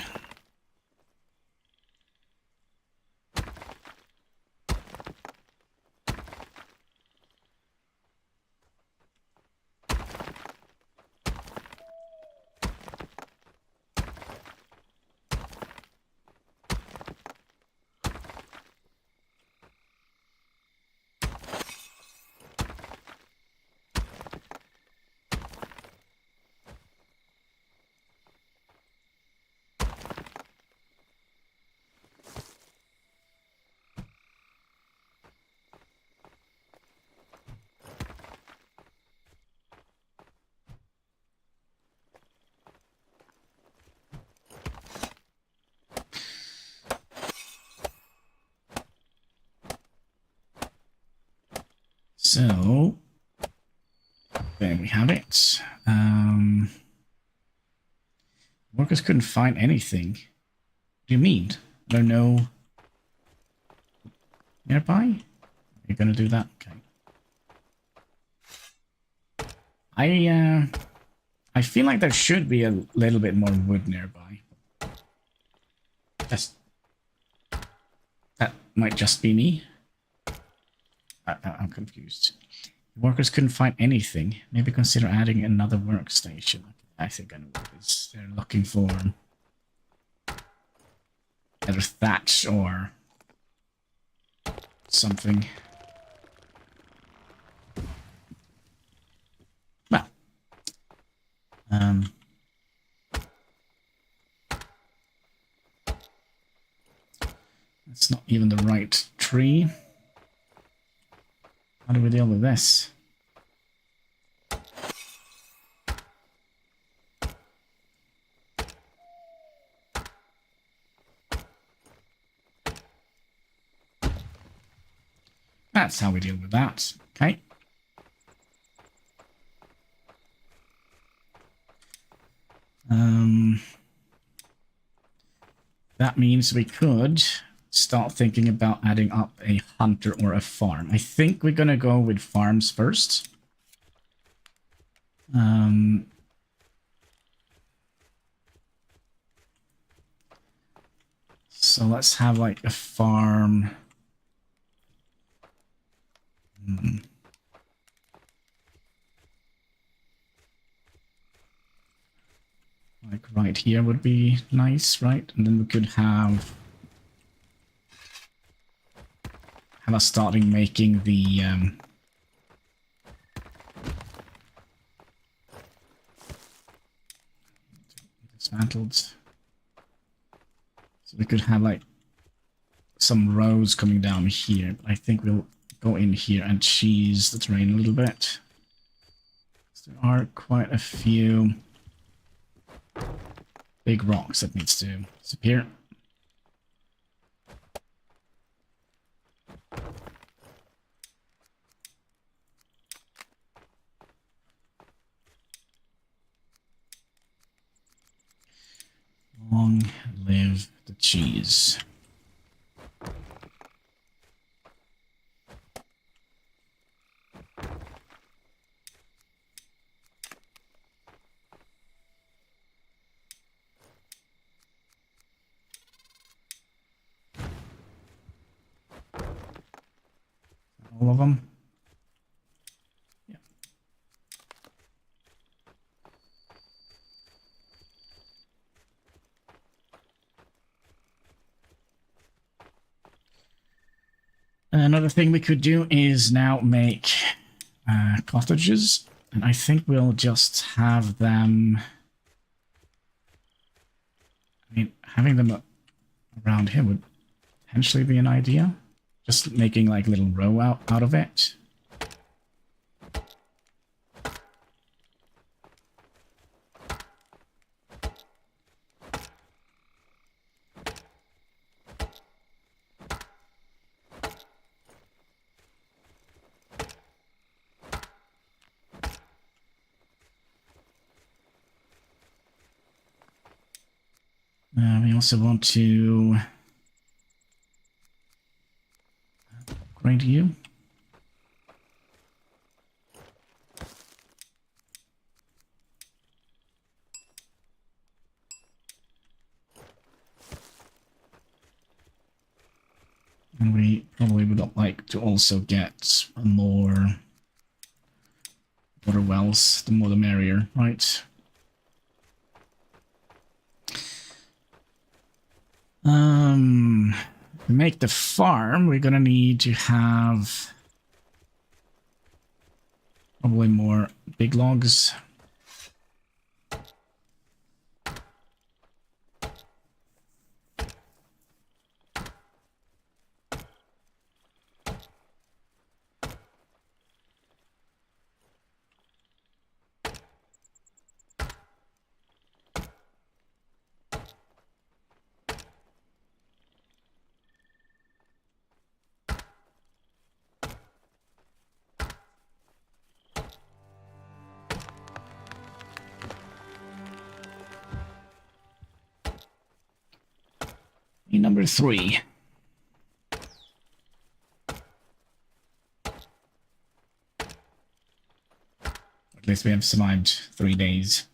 So, there we have it. Workers couldn't find anything. What do you mean? There are no nearby? You're gonna do that? Okay. I feel like there should be a little bit more wood nearby. That might just be me. I'm confused. The workers couldn't find anything. Maybe consider adding another workstation. I think I know what it is. They're looking for either thatch or something. Well, it's not even the right tree. How do we deal with this? That's how we deal with that. Okay. That means we could start thinking about adding up a hunter or a farm. I think we're gonna go with farms first. So let's have like a farm. Like right here would be nice, right? And then we could have us starting making the dismantled. So we could have like some rows coming down here. I think we'll go in here and cheese the terrain a little bit. There are quite a few big rocks that needs to disappear. Long live the cheese. All of them? Yeah. Another thing we could do is now make cottages. And I think we'll just have them... I mean, having them around here would potentially be an idea. Just making like a little row out of it. We also want to upgrade you. And we probably would like to also get more water wells. The more the merrier, right? To make the farm, we're gonna need to have probably more big logs. Number 3. At least we have survived 3 days.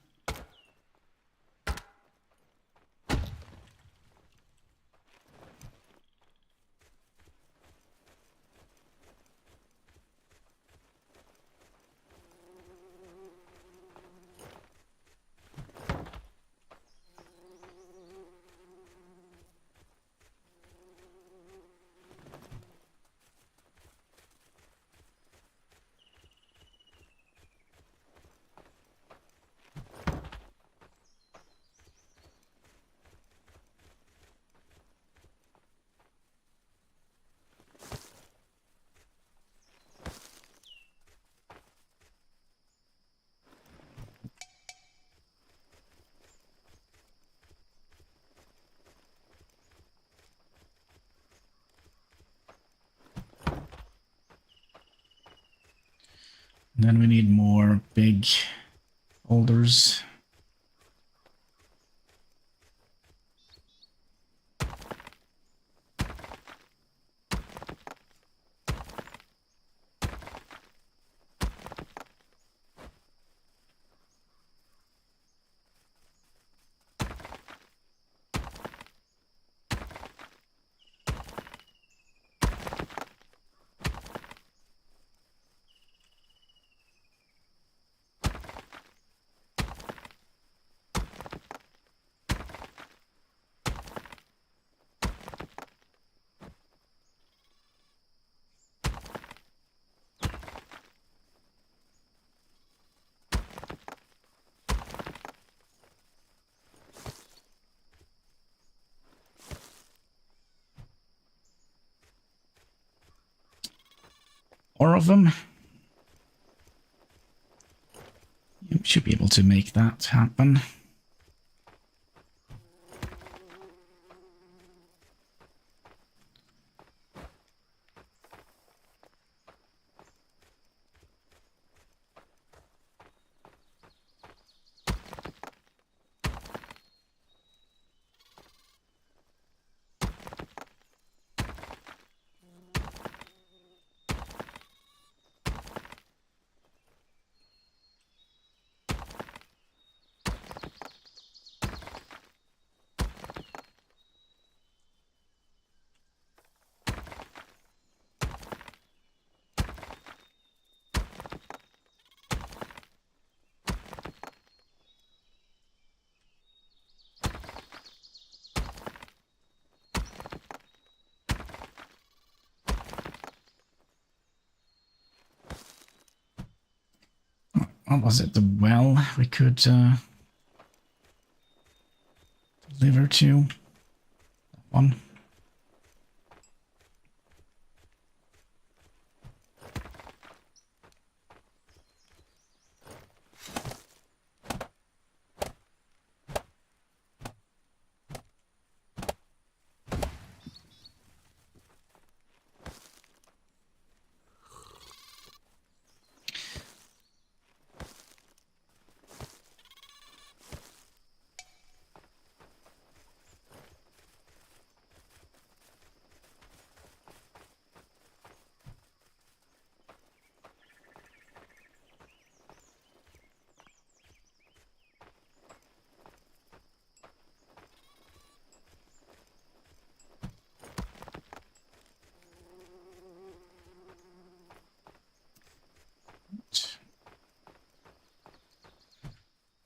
And then we need more big boulders. Four of them. You should be able to make that happen. what was it? The well we could deliver to. That one.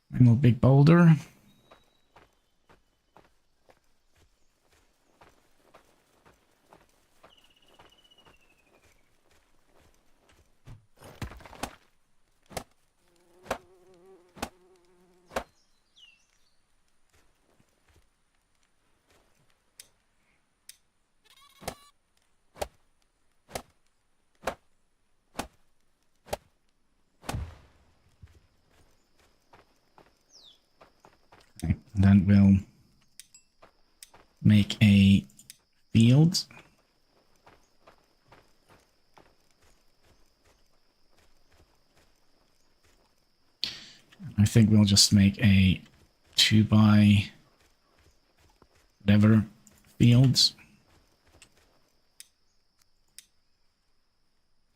A little big boulder. Okay, and then we'll make a field. I think we'll just make a 2 by whatever fields.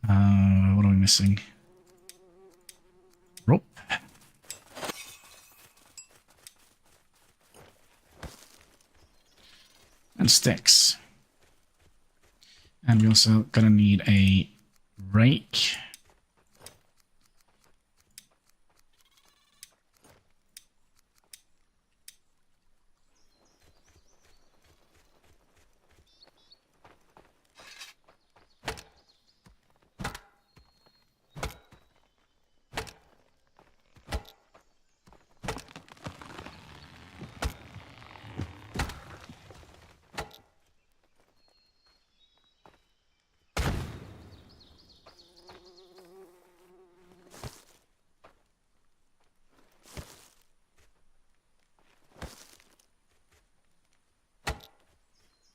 What are we missing? Rope. And sticks. And we're also gonna need a rake.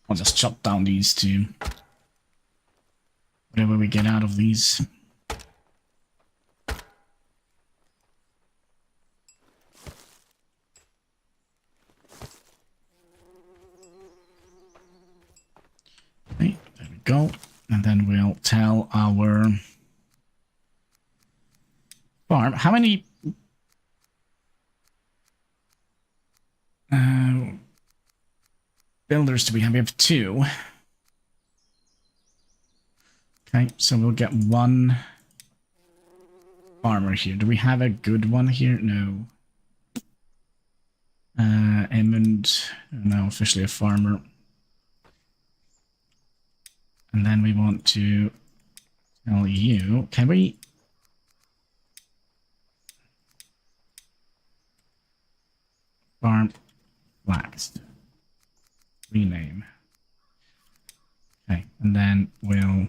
I'll just chop down these two. Whatever we get out of these. Okay, there we go. And then we'll tell our farm. How many builders do we have? We have 2. Okay, so we'll get 1 farmer here. Do we have a good one here? No. Emond, no, officially a farmer. And then we want to tell you, can we... Farm flax. Rename. Okay, and then we'll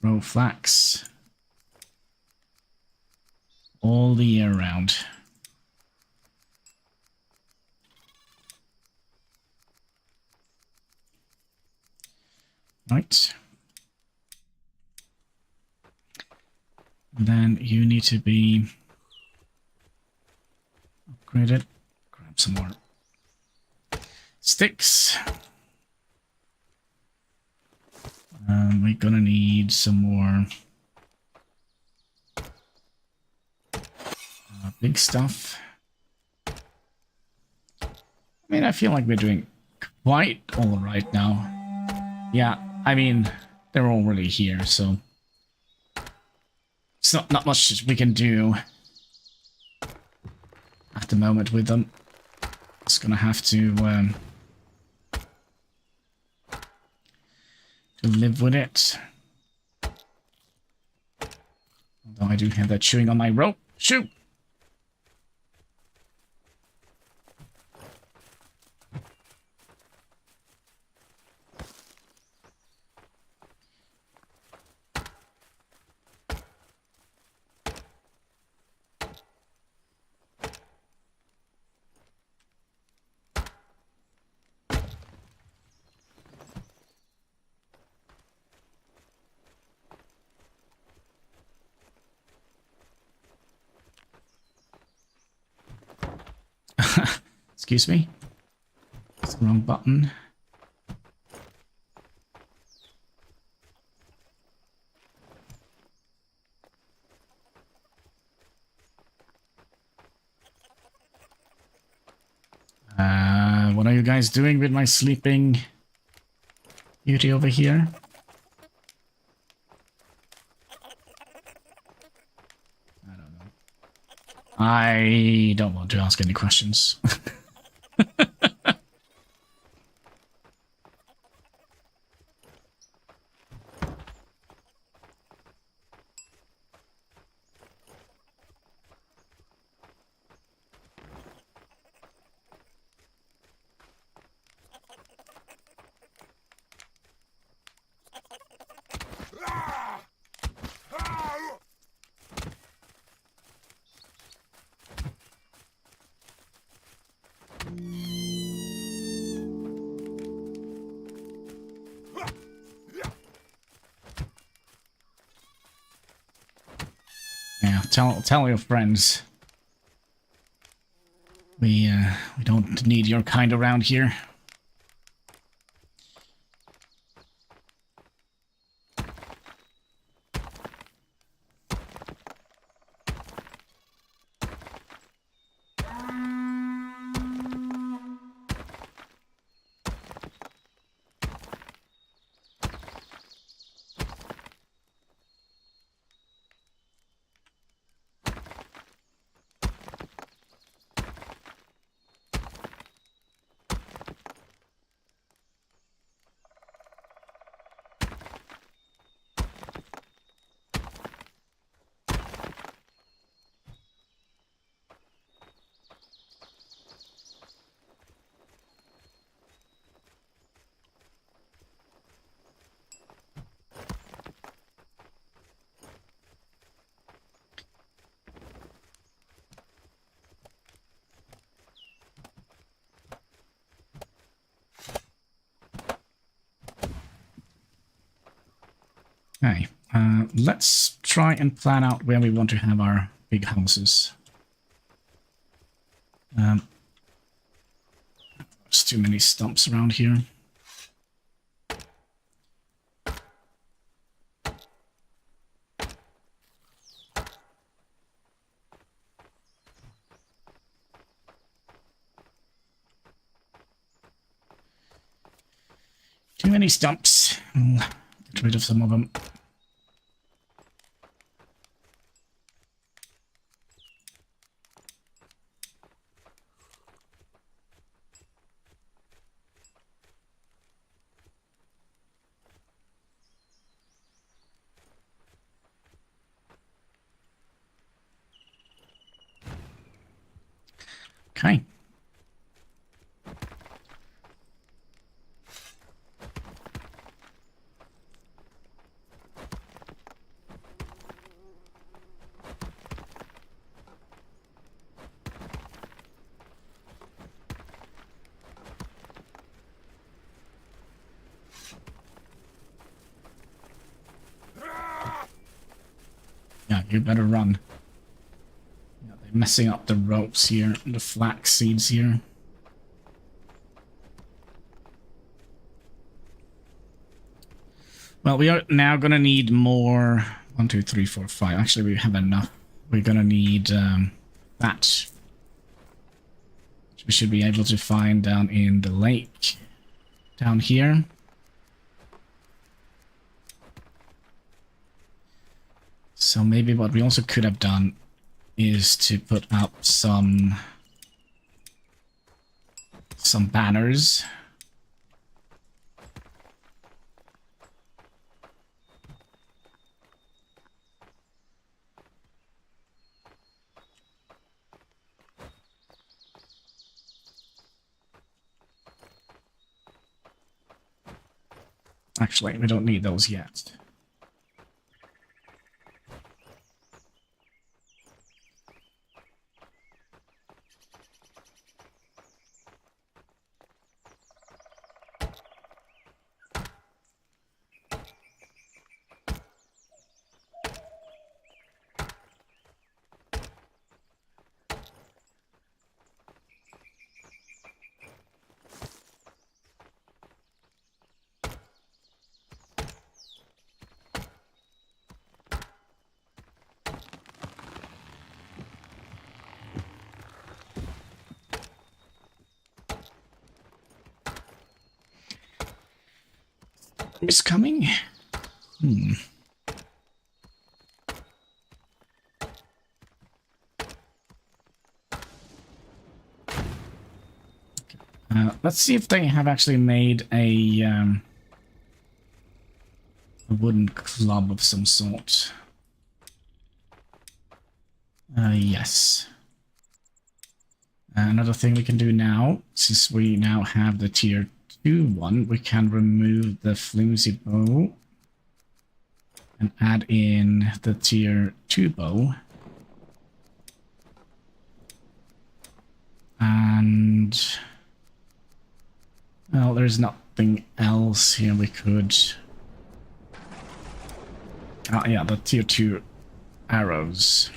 grow flax all the year round. Right. And then you need to be upgraded. Grab some more sticks. We're gonna need some more big stuff. I mean, I feel like we're doing quite all right now. Yeah, I mean, they're already here, so it's not much we can do at the moment with them. Just gonna have to live with it. Although I do have that chewing on my rope. Shoot! Excuse me. It's the wrong button. What are you guys doing with my sleeping beauty over here? I don't know. I don't want to ask any questions. Yeah, tell your friends. We don't need your kind around here. Okay, let's try and plan out where we want to have our big houses. There's too many stumps around here. Too many stumps. I'll get rid of some of them. Okay. Yeah, you better run. Yeah, they're messing up the ropes here, the flax seeds here. Well, we are now gonna need more. 1, 2, 3, 4, 5. Actually, we have enough. We're gonna need that. Which we should be able to find down in the lake. Down here. So maybe what we also could have done is to put up some banners. Actually, we don't need those yet. Is coming. Let's see if they have actually made a wooden club of some sort. Yes. Another thing we can do now, since we now have the tier 2 one, we can remove the flimsy bow and add in the tier 2 bow. And well, there's nothing else here we could. Oh yeah, the tier 2 arrows.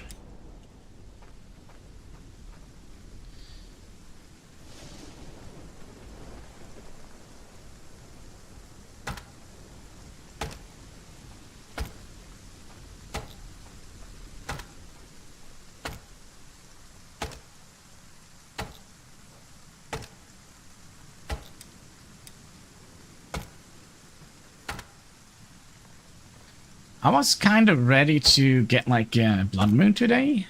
I was kind of ready to get like a blood moon today.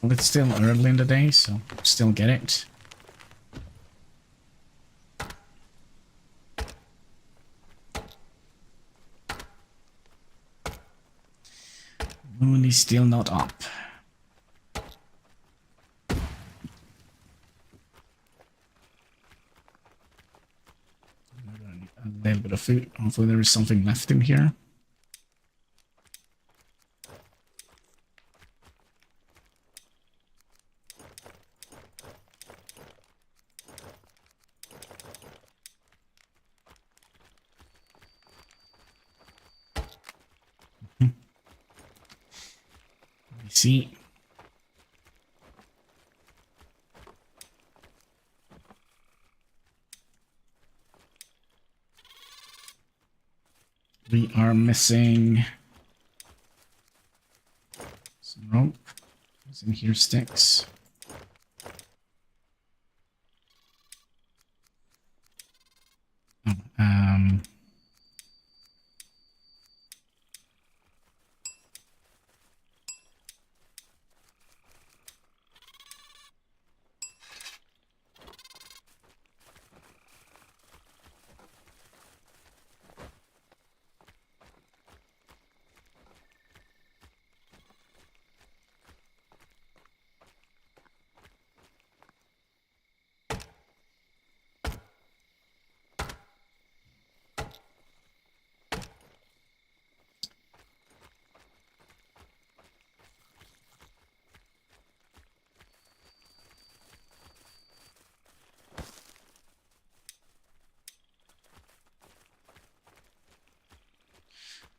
Well, it's still early in the day, so still get it. Moon is still not up. A little bit of food. Hopefully there is something left in here. See, we are missing some rope. What's in here? Sticks. Oh,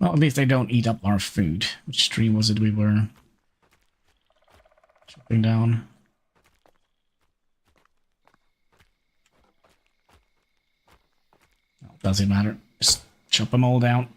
well, at least they don't eat up our food. Which tree was it we were chopping down? Well, doesn't matter. Just chop them all down.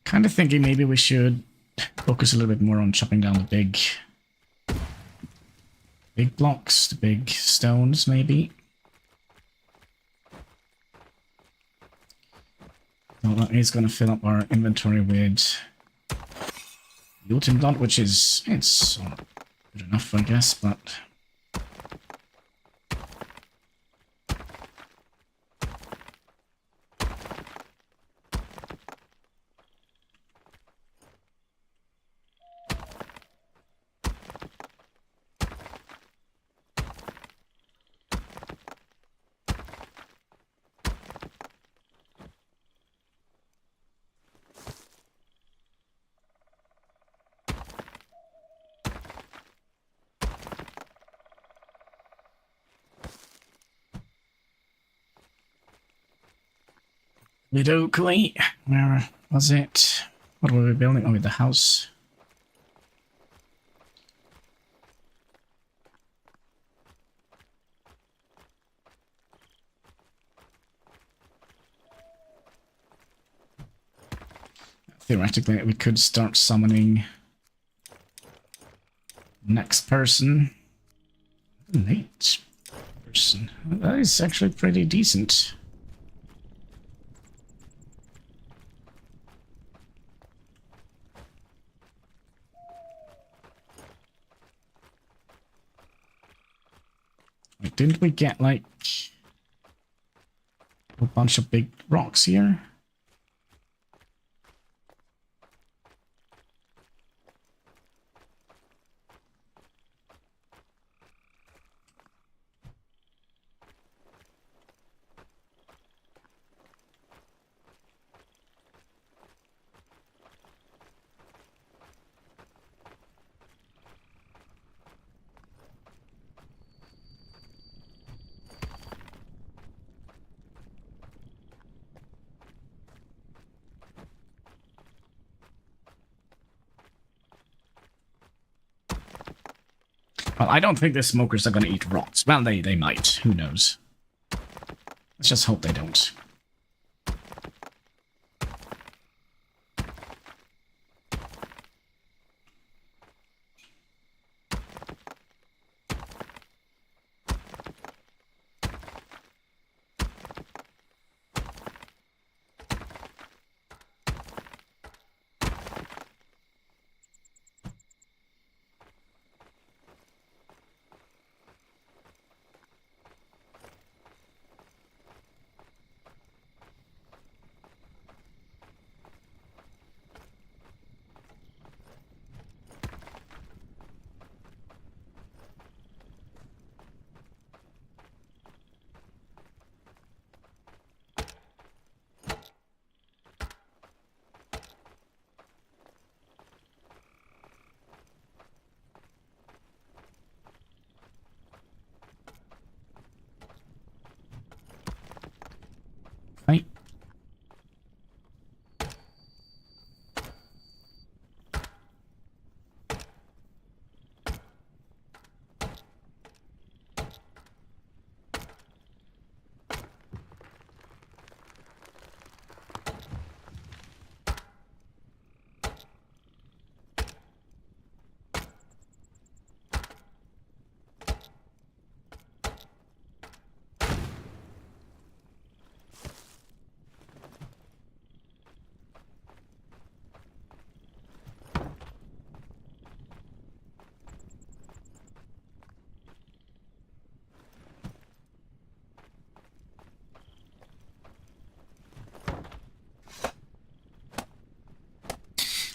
Kind of thinking maybe we should focus a little bit more on chopping down the big blocks, the big stones, maybe. Well, that is going to fill up our inventory with Guillotine blood, which is it's good enough, I guess, but Oakley, where was it? What were we building? Oh, the house. Theoretically, we could start summoning next person. Late person. That is actually pretty decent. Wait, didn't we get like a bunch of big rocks here? Well, I don't think the smokers are going to eat rocks. Well, they might. Who knows? Let's just hope they don't. Right.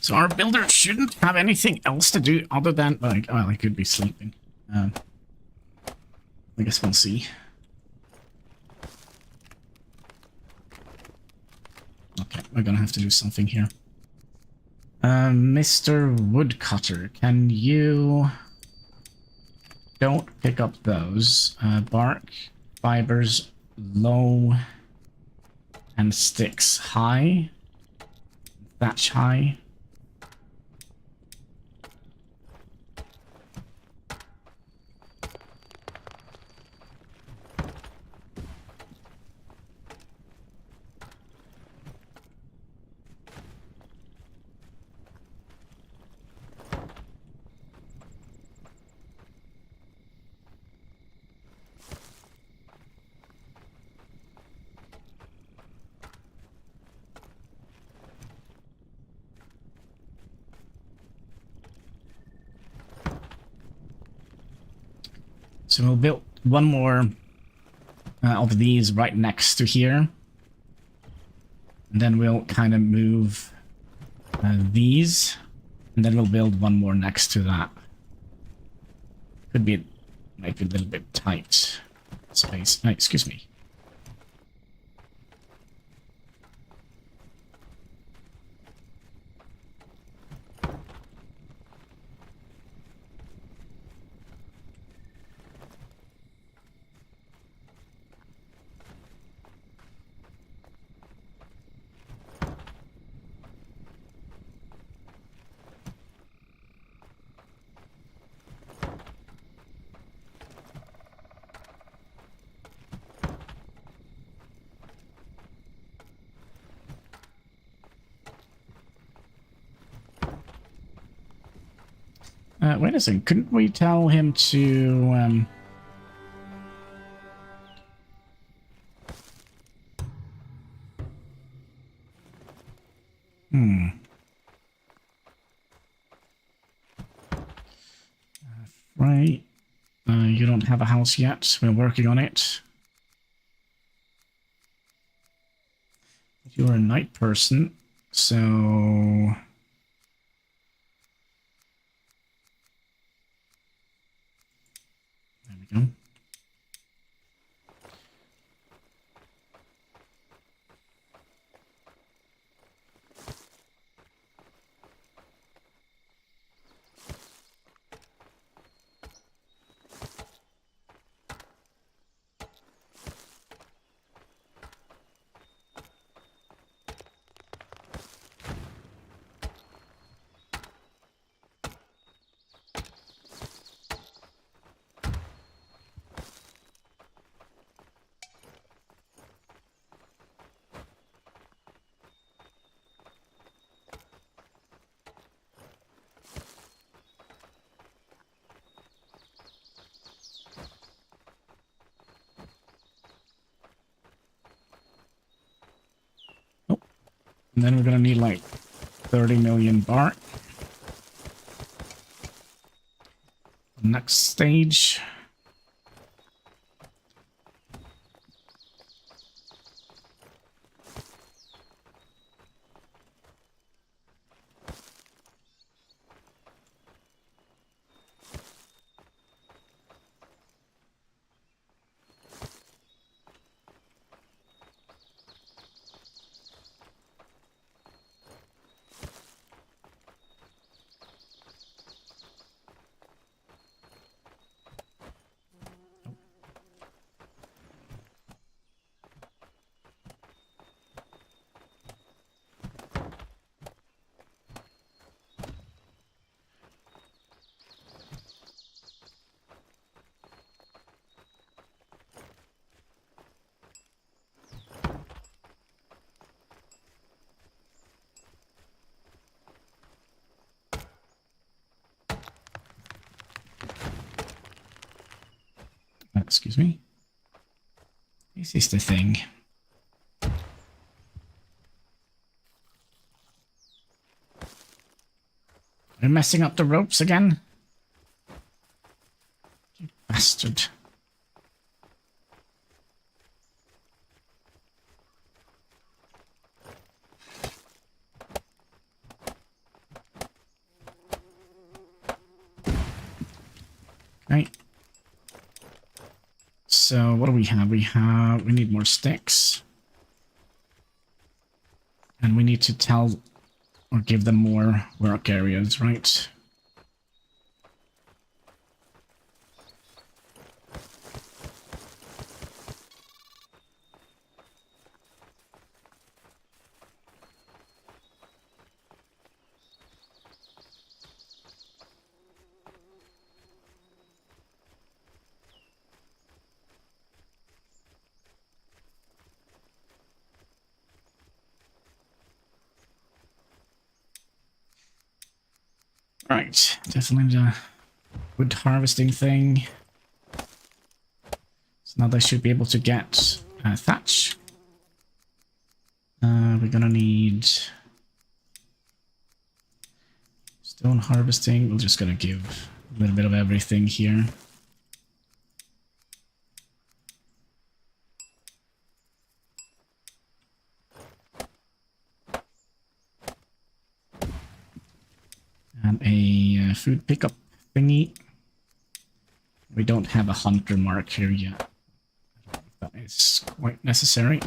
So our builder shouldn't have anything else to do other than, like, well, he could be sleeping. I guess we'll see. Okay, we're gonna have to do something here. Mr. Woodcutter, can you... Don't pick up those. Bark, fibers, low, and sticks high. Thatch high. So we'll build one more of these right next to here. And then we'll kind of move these. And then we'll build one more next to that. Might be a little bit tight space. No, excuse me. Wait a second, couldn't we tell him to, Right. You don't have a house yet. We're working on it. You're a night person, so... There we go. And then we're gonna need like 30 million bark. Next stage. Excuse me. This is the thing. You're messing up the ropes again? You bastard. Okay. So what do we have? We need more sticks. And we need to tell or give them more work areas, right? Right, definitely the wood harvesting thing. So now they should be able to get thatch. We're gonna need stone harvesting. We're just gonna give a little bit of everything here. have a food pickup thingy. We don't have a hunter mark here yet. That is quite necessary.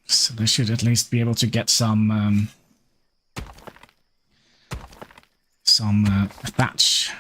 So they should at least be able to get some thatch.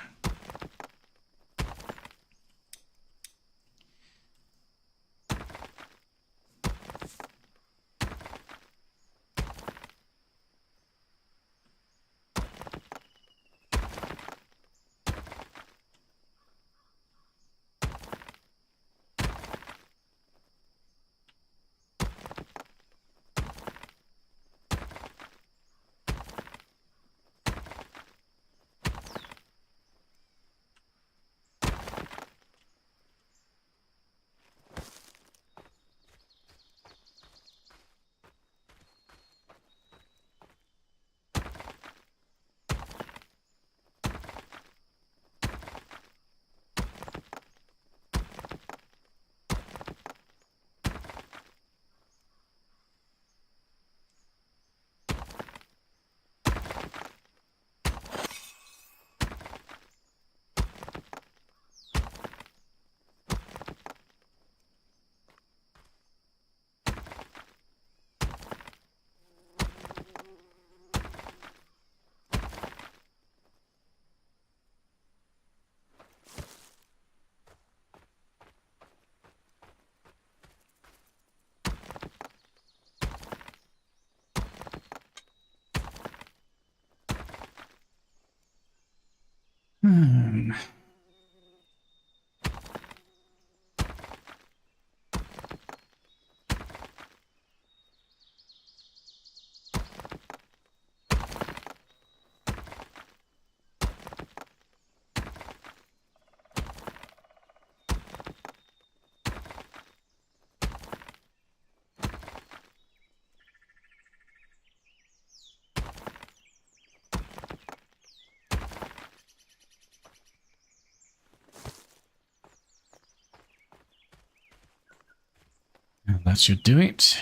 That should do it.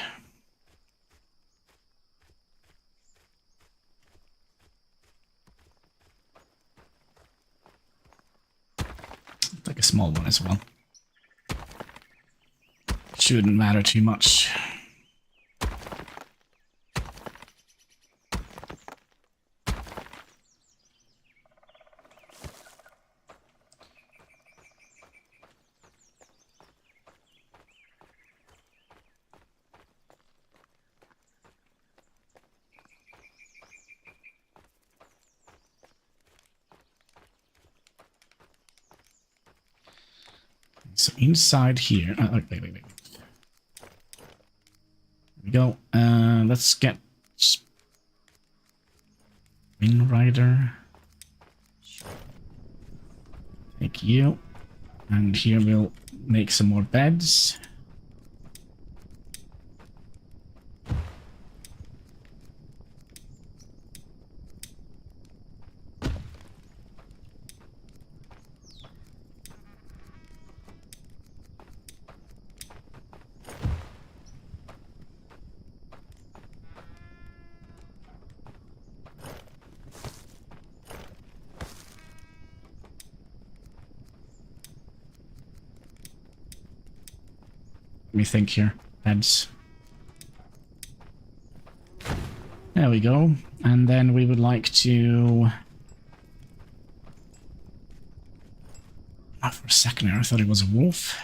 Like a small one as well. Shouldn't matter too much. So inside here, wait. There we go. Let's get Wind Rider. Thank you. And here we'll make some more beds. Let me think here. Beds. There we go. And then we would like to... Oh, for a second there, I thought it was a wolf.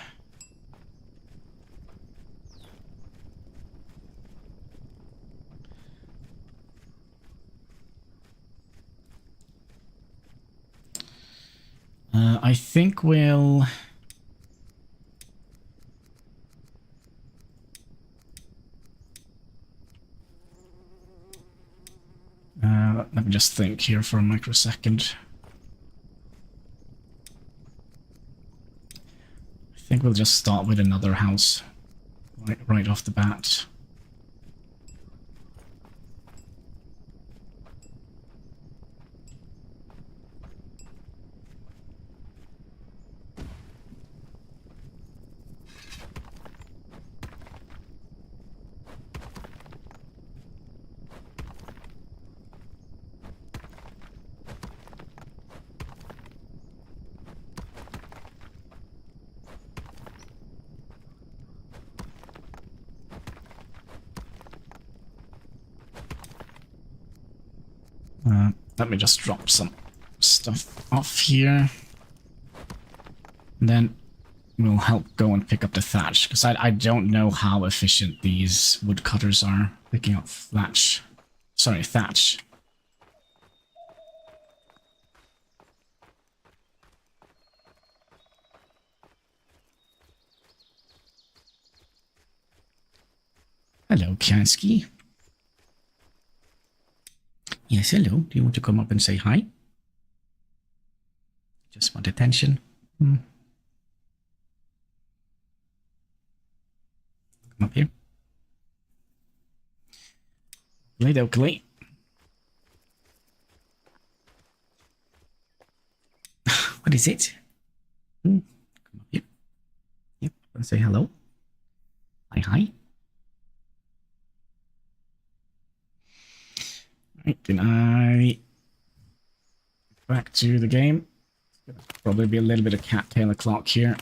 I think we'll... let me just think here for a microsecond. I think we'll just start with another house right off the bat. Let me just drop some stuff off here. And then we'll help go and pick up the thatch, because I don't know how efficient these woodcutters are picking up thatch. Sorry, thatch. Hello, Kansky. Yes, hello. Do you want to come up and say hi? Just want attention. Come up here. Oakley. What is it? Come up here. Yep, and say hello. Hi. Right, can I back to the game? Probably be a little bit of cattail o'clock here.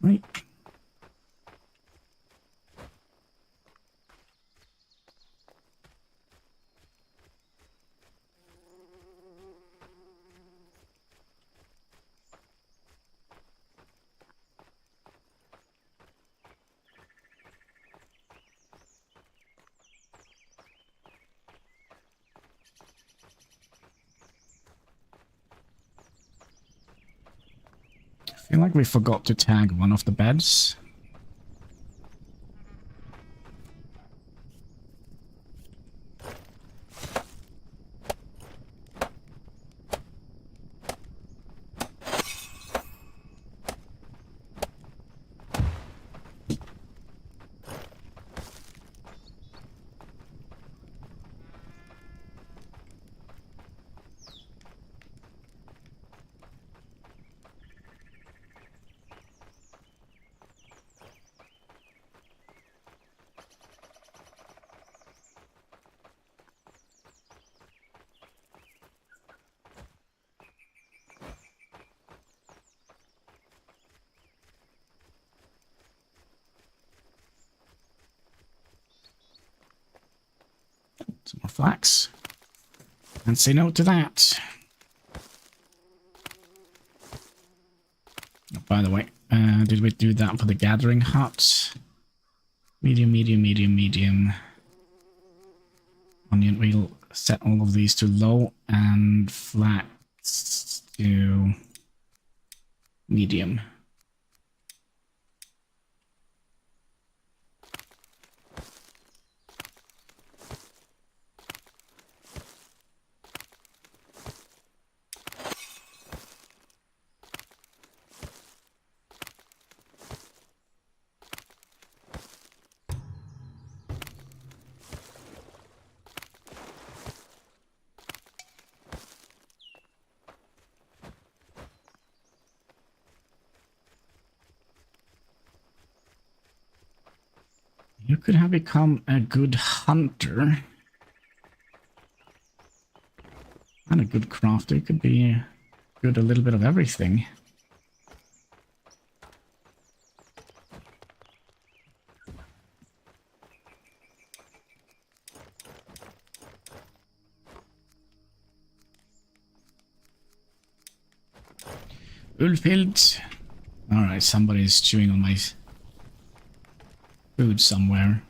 Right. I feel like we forgot to tag one of the beds. Some more flax. And say no to that. Oh, by the way, did we do that for the gathering hut? Medium. Onion, we'll set all of these to low and flax to medium. You could have become a good hunter. And a good crafter. You could be good at a little bit of everything. Ulfield. Alright, somebody's chewing on my food somewhere.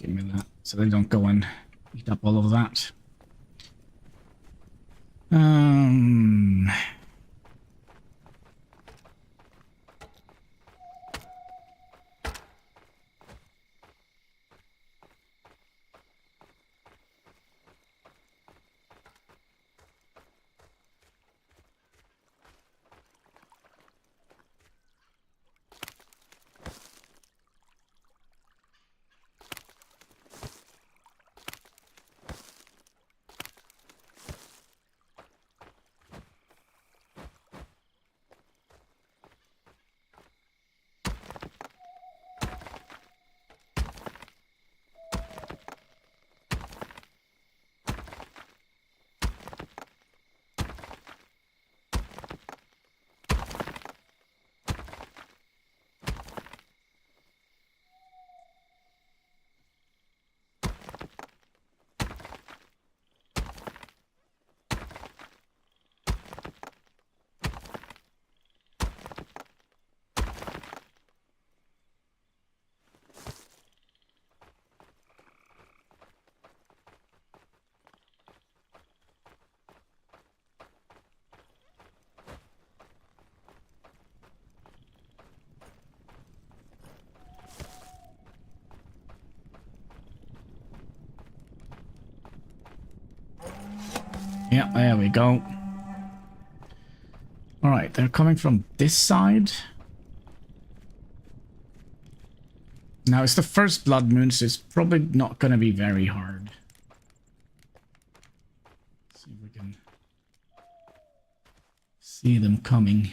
give me that, so they don't go and eat up all of that. Yeah, there we go. Alright, they're coming from this side. Now, it's the first blood moon, so it's probably not going to be very hard. Let's see if we can see them coming.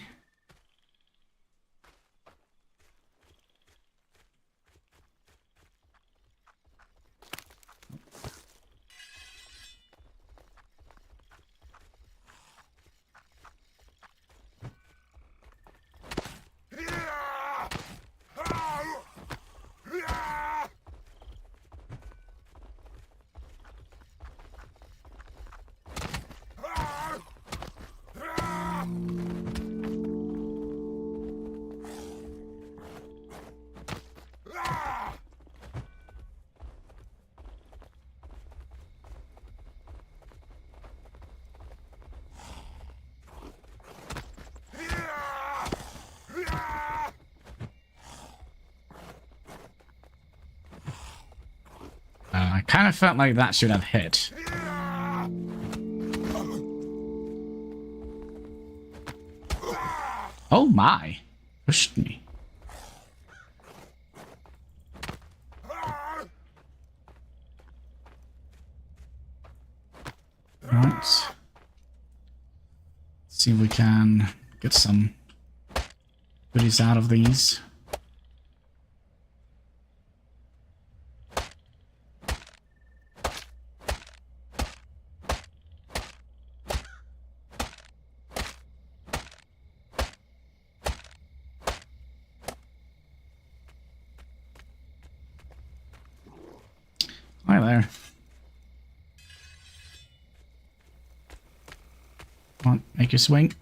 I kind of felt like that should have hit. Oh my! Pushed me. Right. Let's see if we can get some goodies out of these. Hi there. Come on, make your swing.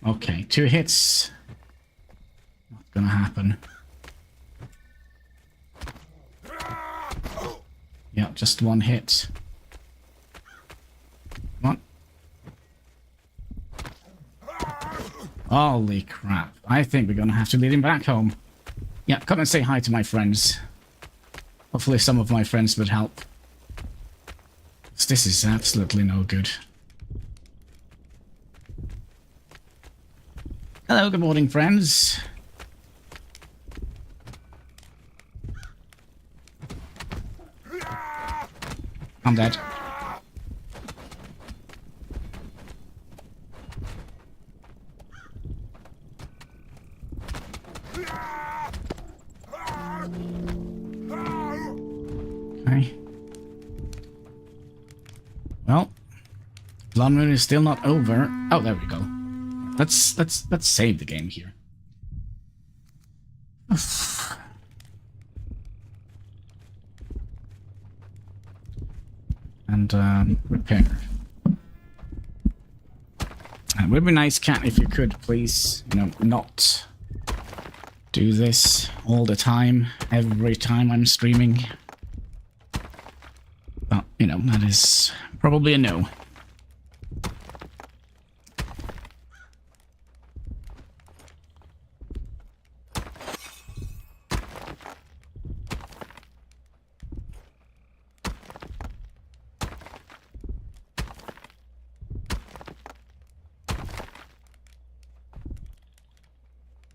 Okay, 2 hits. Not gonna happen. Yeah, just 1 hit. Come on. Holy crap. I think we're gonna have to lead him back home. Yeah, come and say hi to my friends. Hopefully some of my friends would help. This is absolutely no good. Hello, good morning, friends. I'm dead. Okay. Well, Blood Moon is still not over. Oh, there we go. Let's save the game here. And repair. It would be nice, cat, if you could please, you know, not do this all the time, every time I'm streaming. But, you know, that is probably a no.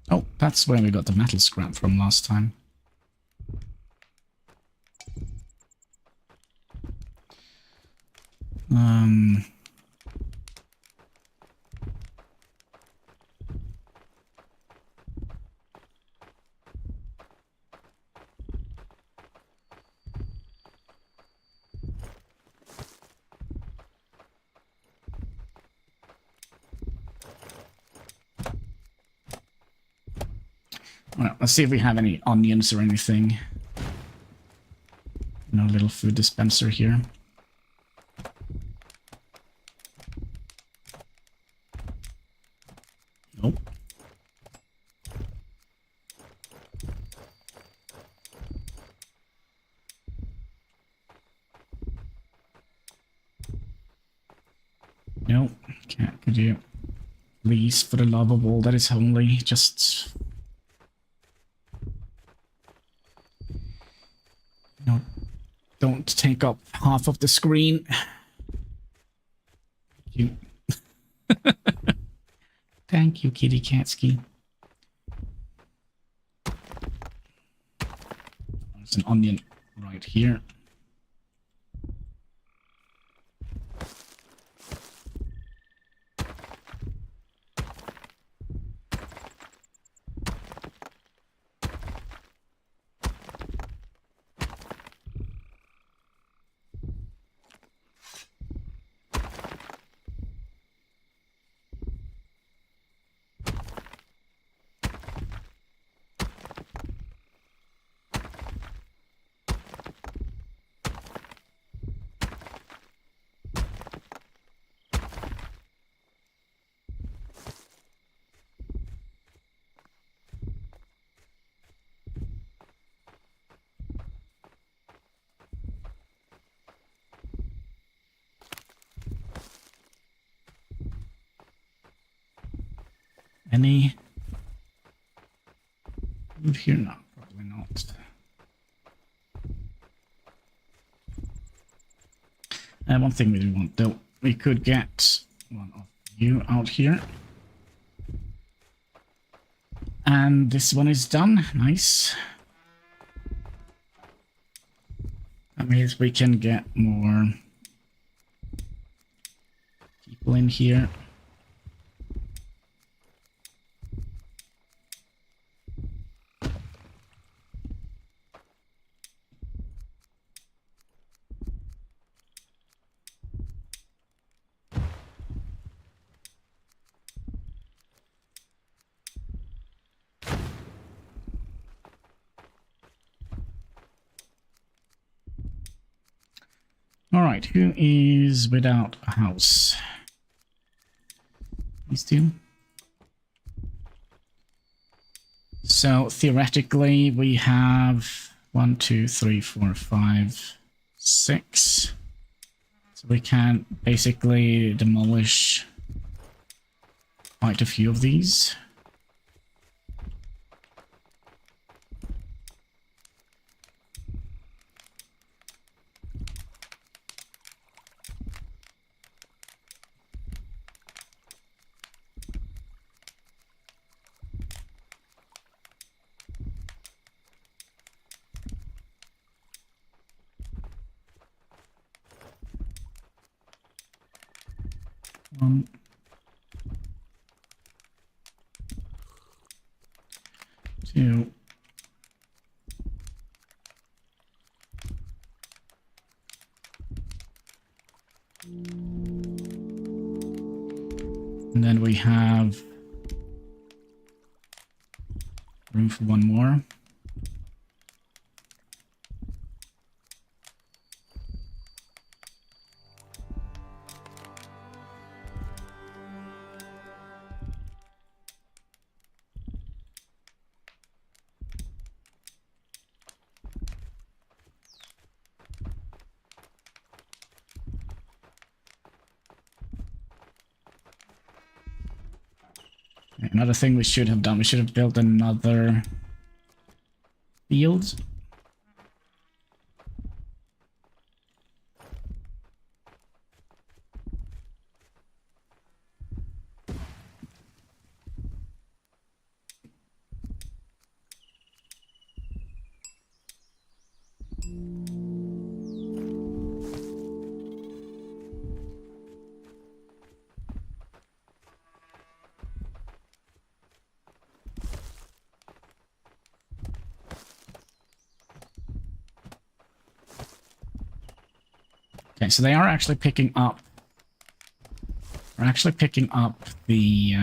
Oh, that's where we got the metal scrap from last time. Well, let's see if we have any onions or anything. No little food dispenser here. Nope. Nope. Can't. Could you please, for the love of all that is holy, just... No, don't take up half of the screen. Thank you. Thank you, Kitty Katsky. There's an onion right here. Any food here? No, probably not. One thing we do want, though, we could get one of you out here. And this one is done. Nice. That means we can get more people in here. Alright, who is without a house? These two. So theoretically we have 1, 2, 3, 4, 5, 6. So we can basically demolish quite a few of these. One, two, and then we have room for one more. Another thing we should have done, we should have built another field. Okay, so they are actually picking up. We're actually picking up the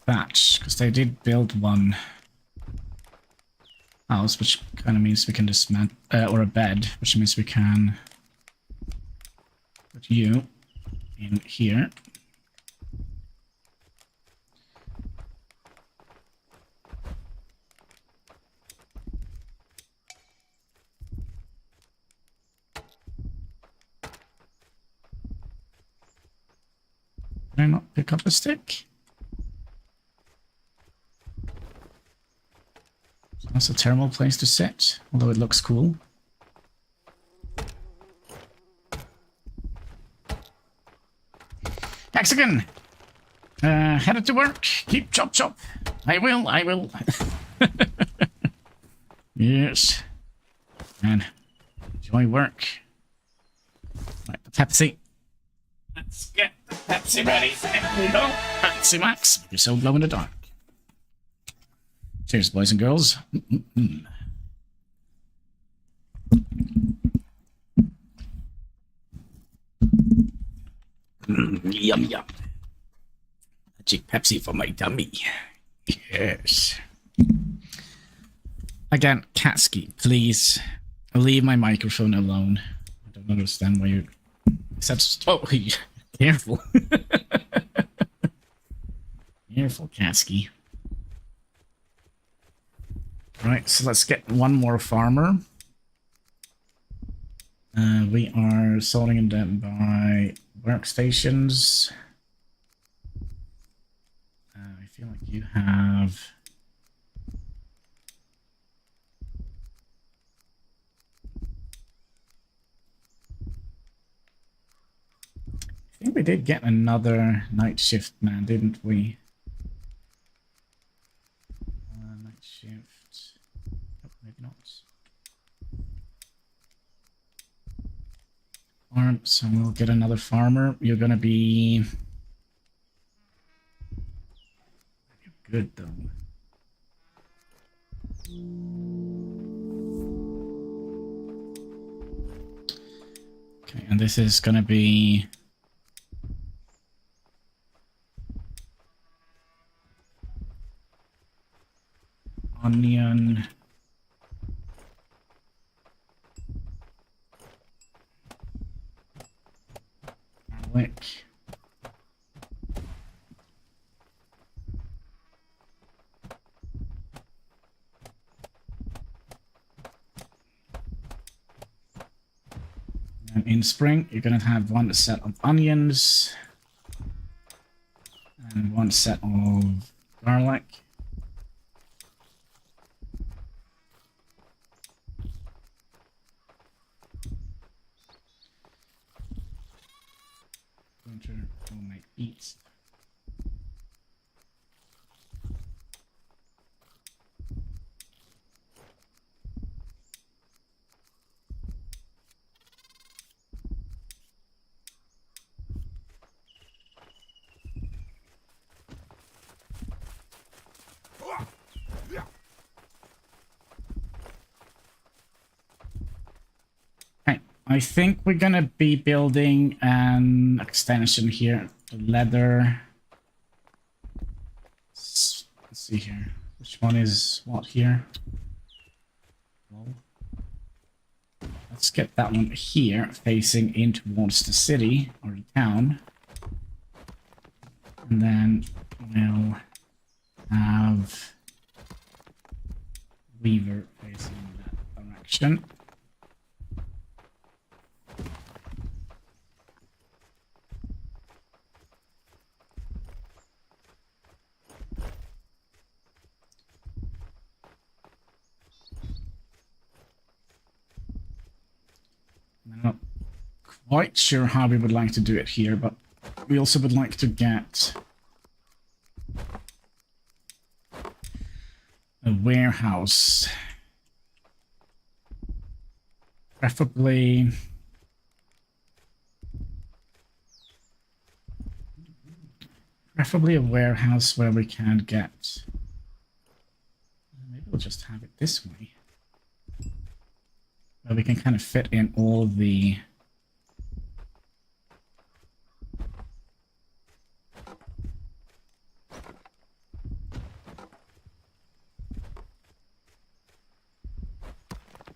thatch, because they did build one house, which kind of means we can dismantle, or a bed, which means we can put you in here. Can I not pick up a stick? That's a terrible place to sit, although it looks cool. Mexican! Headed to work. Keep chop chop. I will. Yes. And enjoy work. Right, the Pepsi. Let's get the Pepsi ready. There we go. Pepsi Max. You're so glow in the dark. Cheers, boys and girls. Yum, yum. Magic Pepsi for my tummy. Yes. Again, Katsuki, please leave my microphone alone. I don't understand why you... Oh, careful. Careful, Katsuki. Right, so let's get one more farmer. We are sorting them by workstations. I feel like you have... I think we did get another night shift man, didn't we? Night shift. Oh, maybe not. Farm, so we'll get another farmer. You're gonna be... good though. Okay, and this is gonna be... onion. Garlic. And in spring, you're going to have one set of onions and one set of garlic. Winter will make beets. I think we're gonna be building an extension here. The leather. Let's see here. Which one is what here? Well, let's get that one here, facing in towards the city or the town. And then we'll have Weaver facing that direction. quite sure how we would like to do it here, but we also would like to get a warehouse. Preferably a warehouse where we can get... Maybe we'll just have it this way. Where we can kind of fit in all the...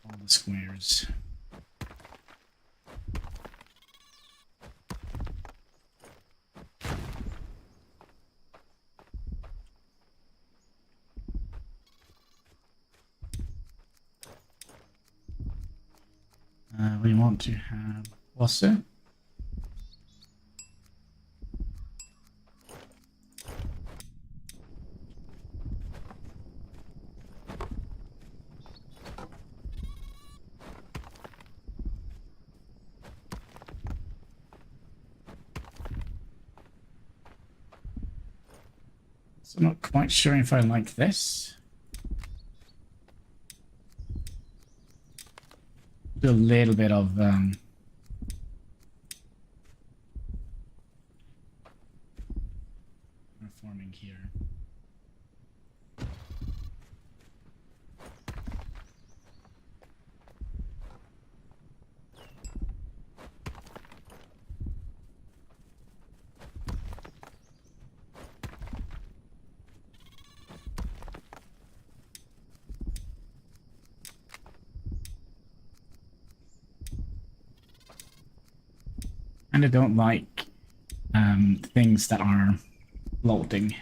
all the squares. We want to have water. So I'm not quite sure if I like this. Do a little bit of reforming here. And I don't like things that are floating.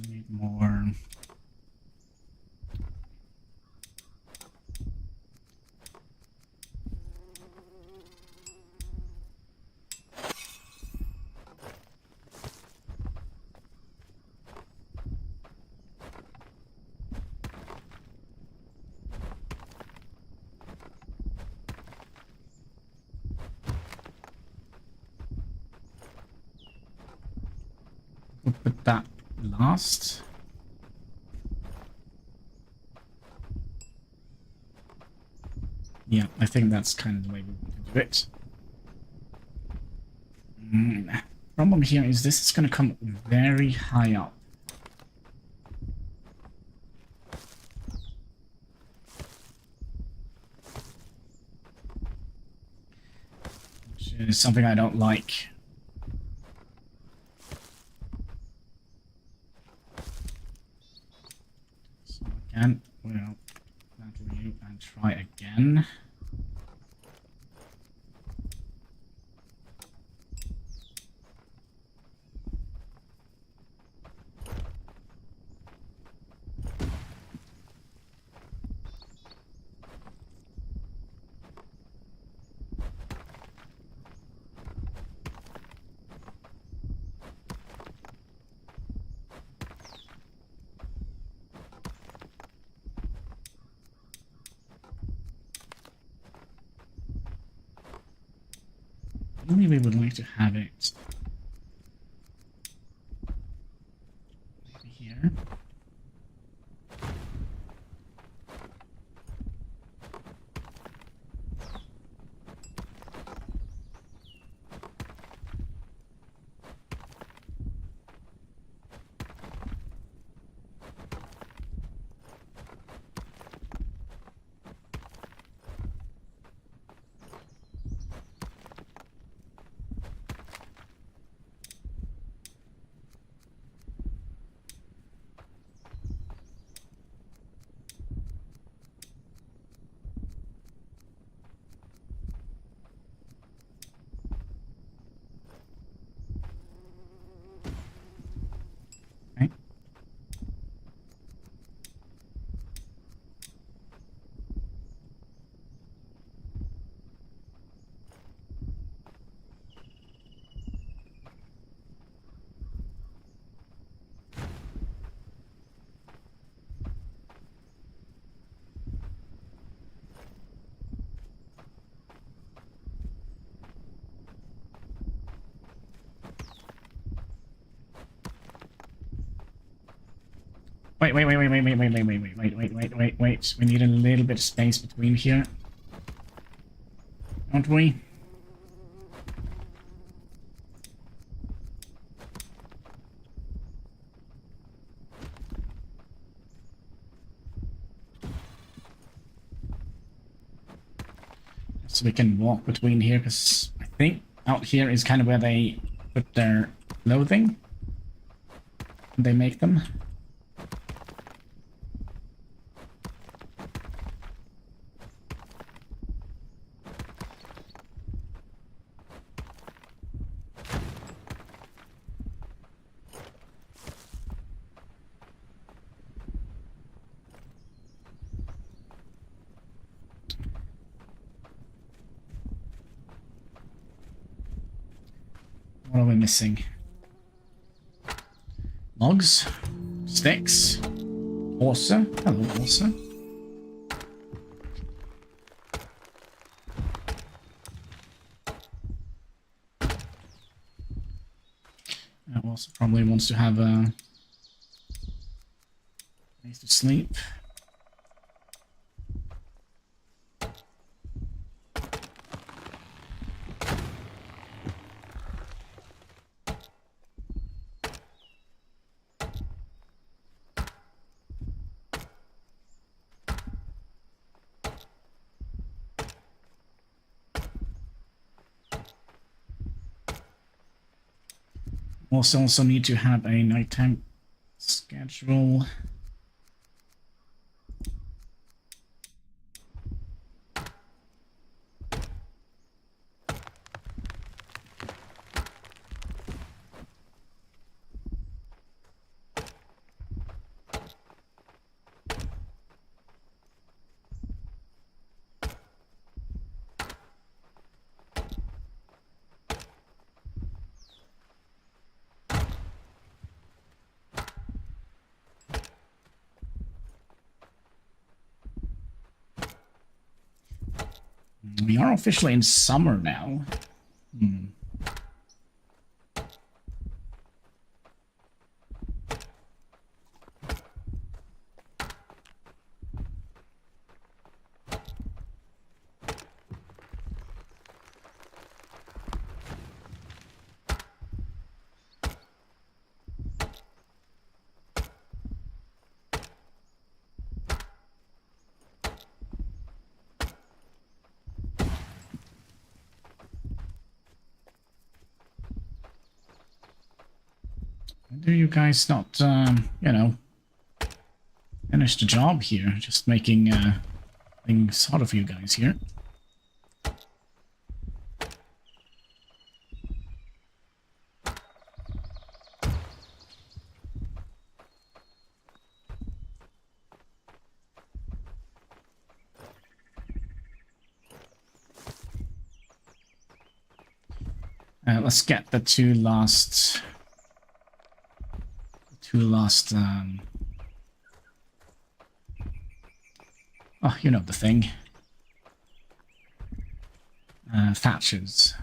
Need more. We'll put that last. Yeah, I think that's kind of the way we want to do it. Problem here is this is going to come very high up. Which is something I don't like. So again, we'll battle you and try again. Maybe we would like to have it maybe here. wait. We need a little bit of space between here. Don't we? So we can walk between here, because I think out here is kind of where they put their clothing. They make them. What are we missing? Logs, sticks, Orsa. Hello, Orsa. Orsa probably wants to have a place to sleep. Also need to have a nighttime schedule. We are officially in summer now. Do you guys not, you know, finish the job here? Just making things harder for you guys here. Let's get the two last... oh, you know the thing. Thatchers.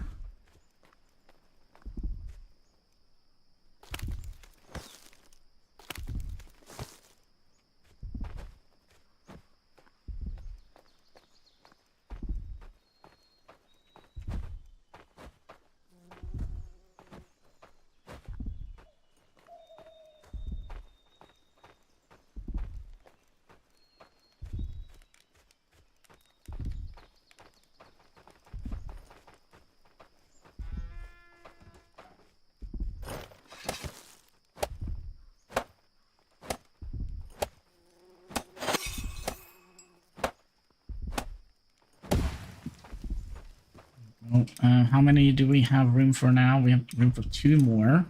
How many do we have room for now? We have room for 2 more.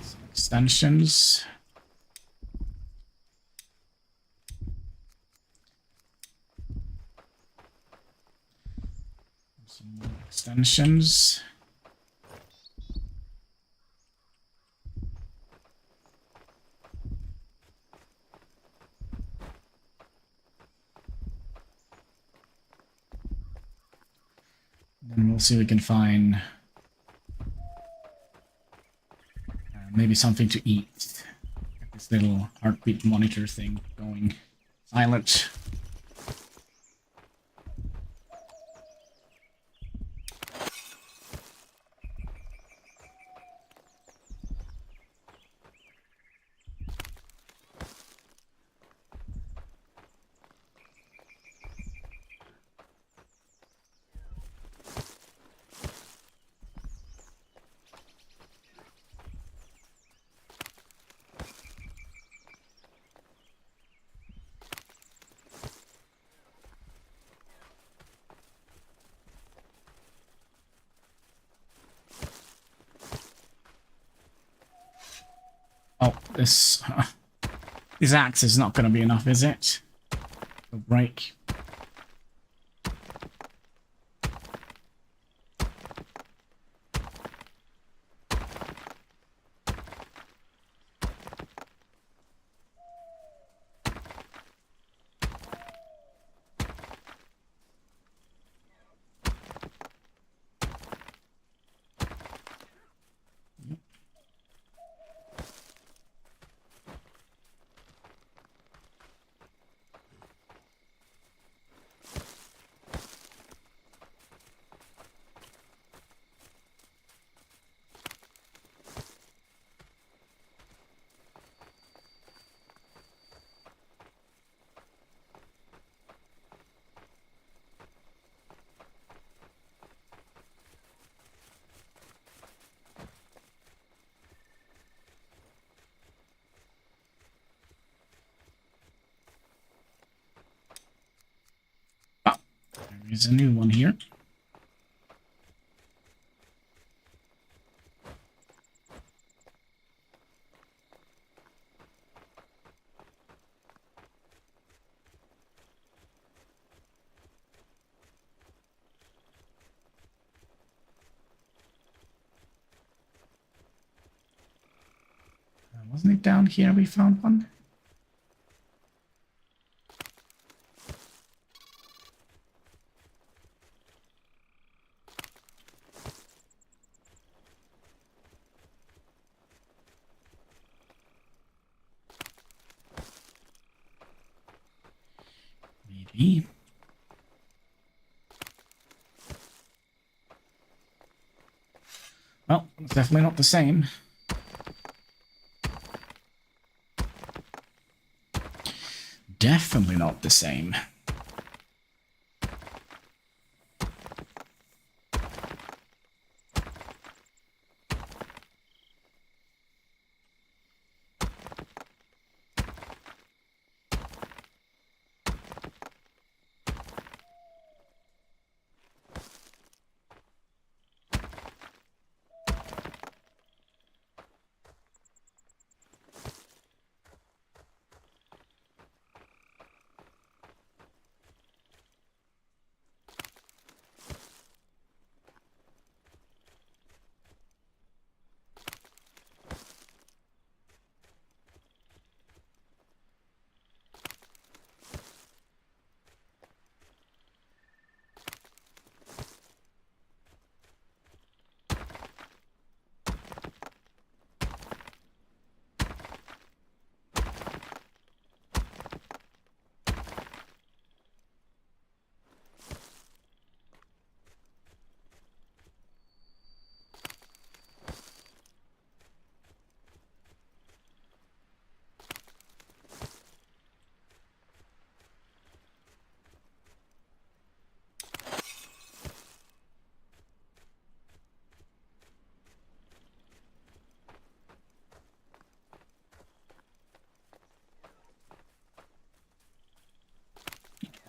Some extensions. Some more extensions. And we'll see if we can find maybe something to eat. Get this little heartbeat monitor thing going. Silent. Oh, this axe is not going to be enough, is it? A break. There's a new one here. Wasn't it down here we found one? Maybe. Well, it's definitely not the same. Definitely not the same.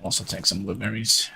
Also take some blueberries.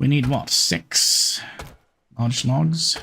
We need what? 6 large logs.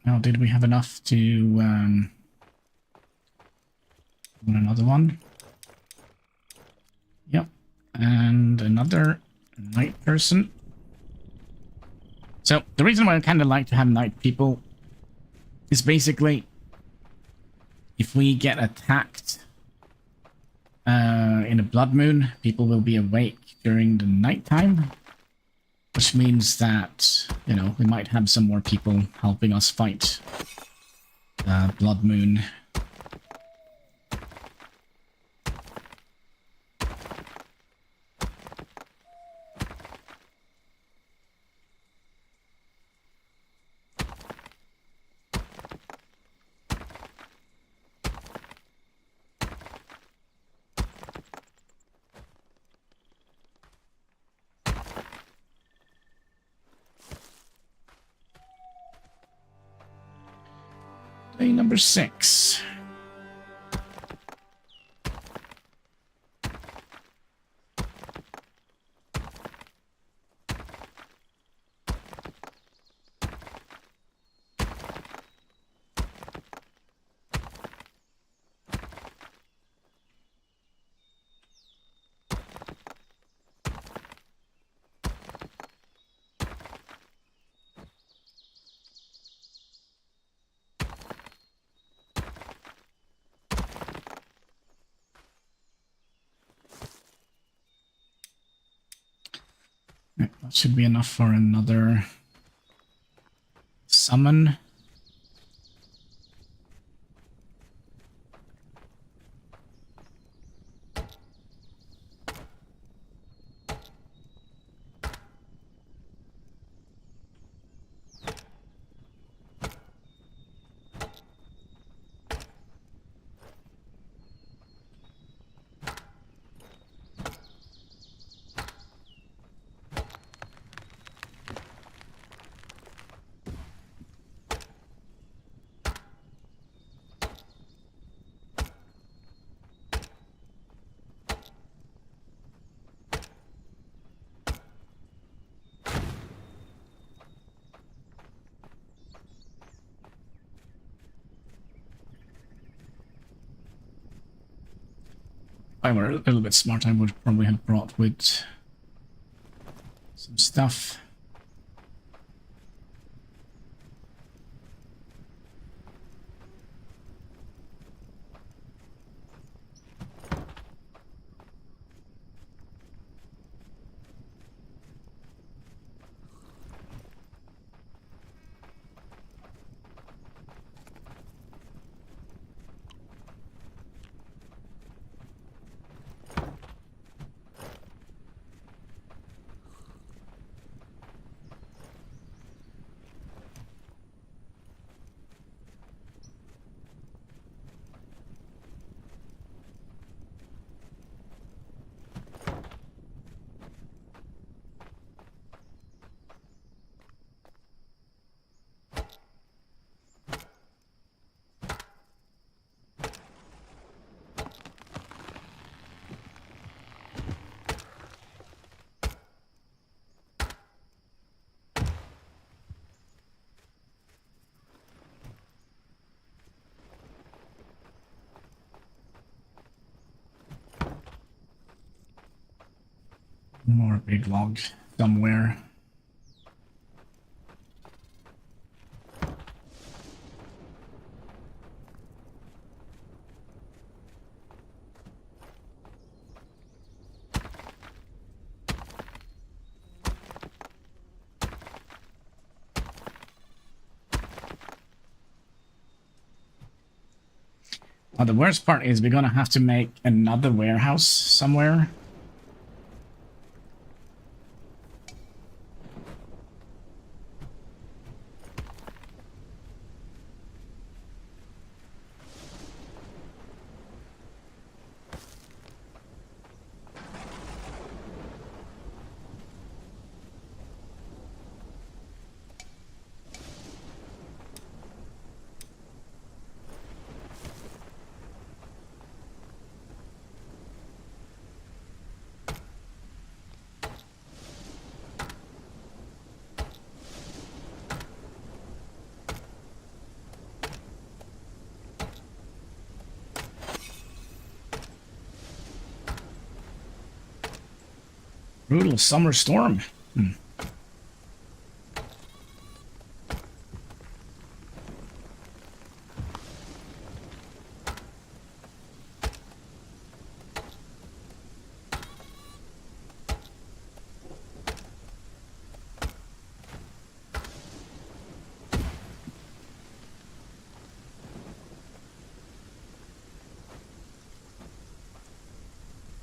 Now, did we have enough to run another one? Yep. And another night person. So, the reason why I kind of like to have night people is basically if we get attacked in a blood moon, people will be awake during the nighttime. Which means that, you know, we might have some more people helping us fight Blood Moon. Day number 6. That should be enough for another summon. If I were a little bit smart, I would probably have brought with some stuff. More big log somewhere. Oh, the worst part is we're gonna have to make another warehouse somewhere. Brutal summer storm.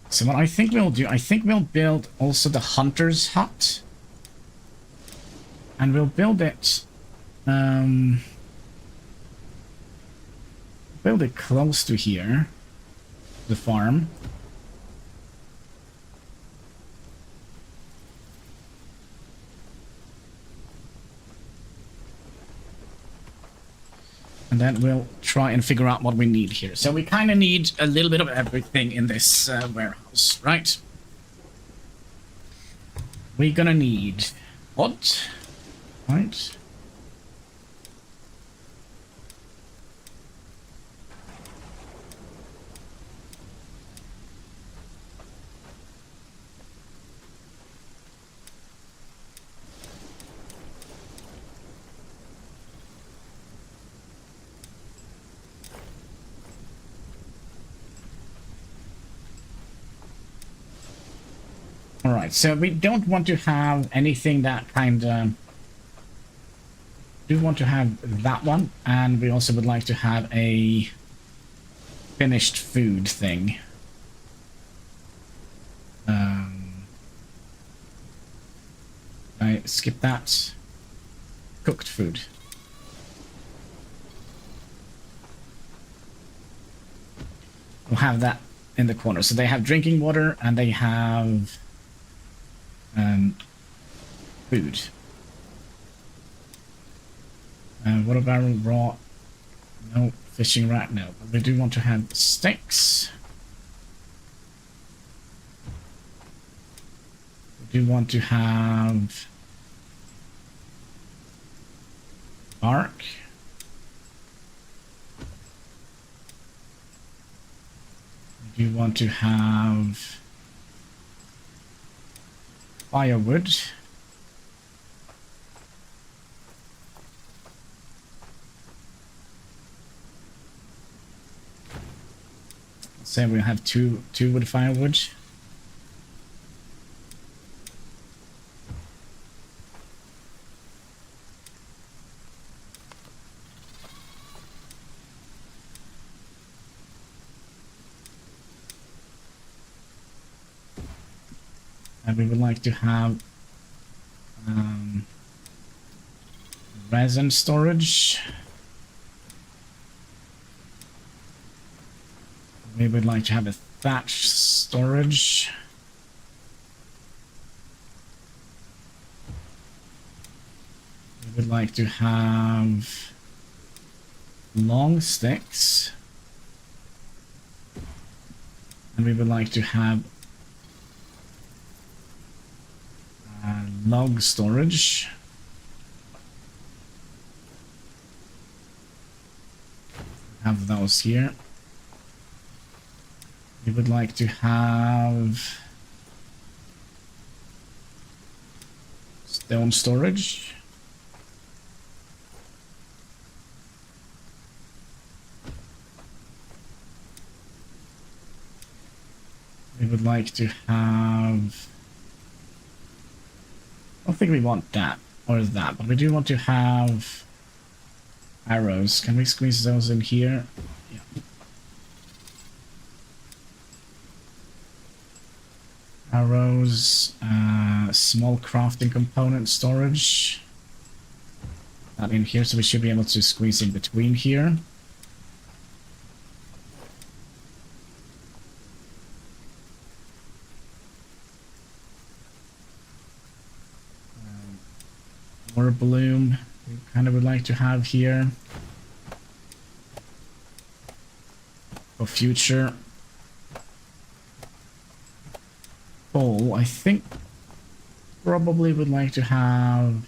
So what I think we'll do, I think we'll build also the hunter's hut. And we'll build it, build it close to here, the farm. And then we'll try and figure out what we need here. So we kind of need a little bit of everything in this warehouse, right? We're gonna need wood, right? Alright, so we don't want to have anything that kind of... We do want to have that one, and we also would like to have a finished food thing. I skip that. Cooked food. We'll have that in the corner. So they have drinking water and they have food. What about raw? No. Fishing right now. But we do want to have sticks. We do want to have bark. We do want to have firewood. Say we have two wood firewood. And we would like to have resin storage. We would like to have a thatch storage. We would like to have long sticks. And we would like to have log storage. Have those here. We would like to have stone storage. We would like to have... I don't think we want that or that, but we do want to have arrows. Can we squeeze those in here? Yeah. Arrows, small crafting component storage. That in here, so we should be able to squeeze in between here. More bloom, we kind of would like to have here for future. Coal, I think probably would like to have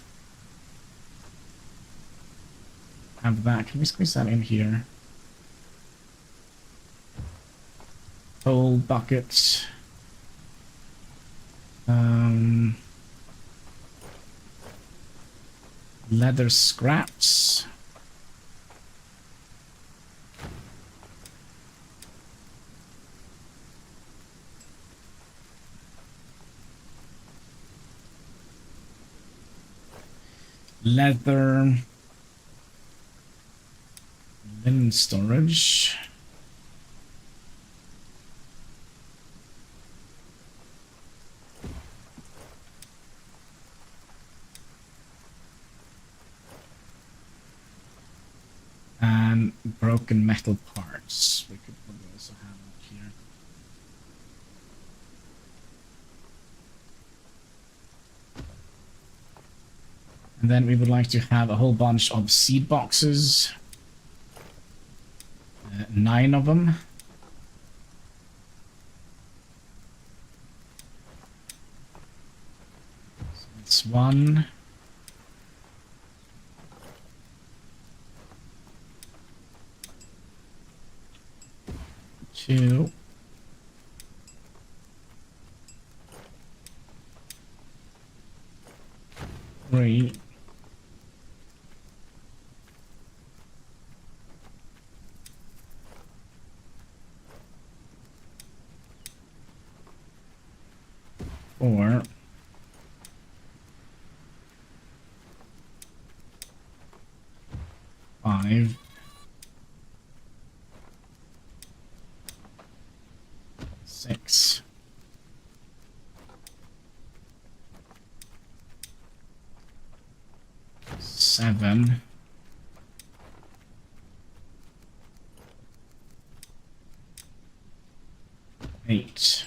that. Can we squeeze that in here? Coal bucket. Leather scraps. Leather. Linen storage. And broken metal parts. We could probably also have that here. And then we would like to have a whole bunch of seed boxes. 9 of them. So it's 1. 2. 3. 4. 5. 6. 7. 8.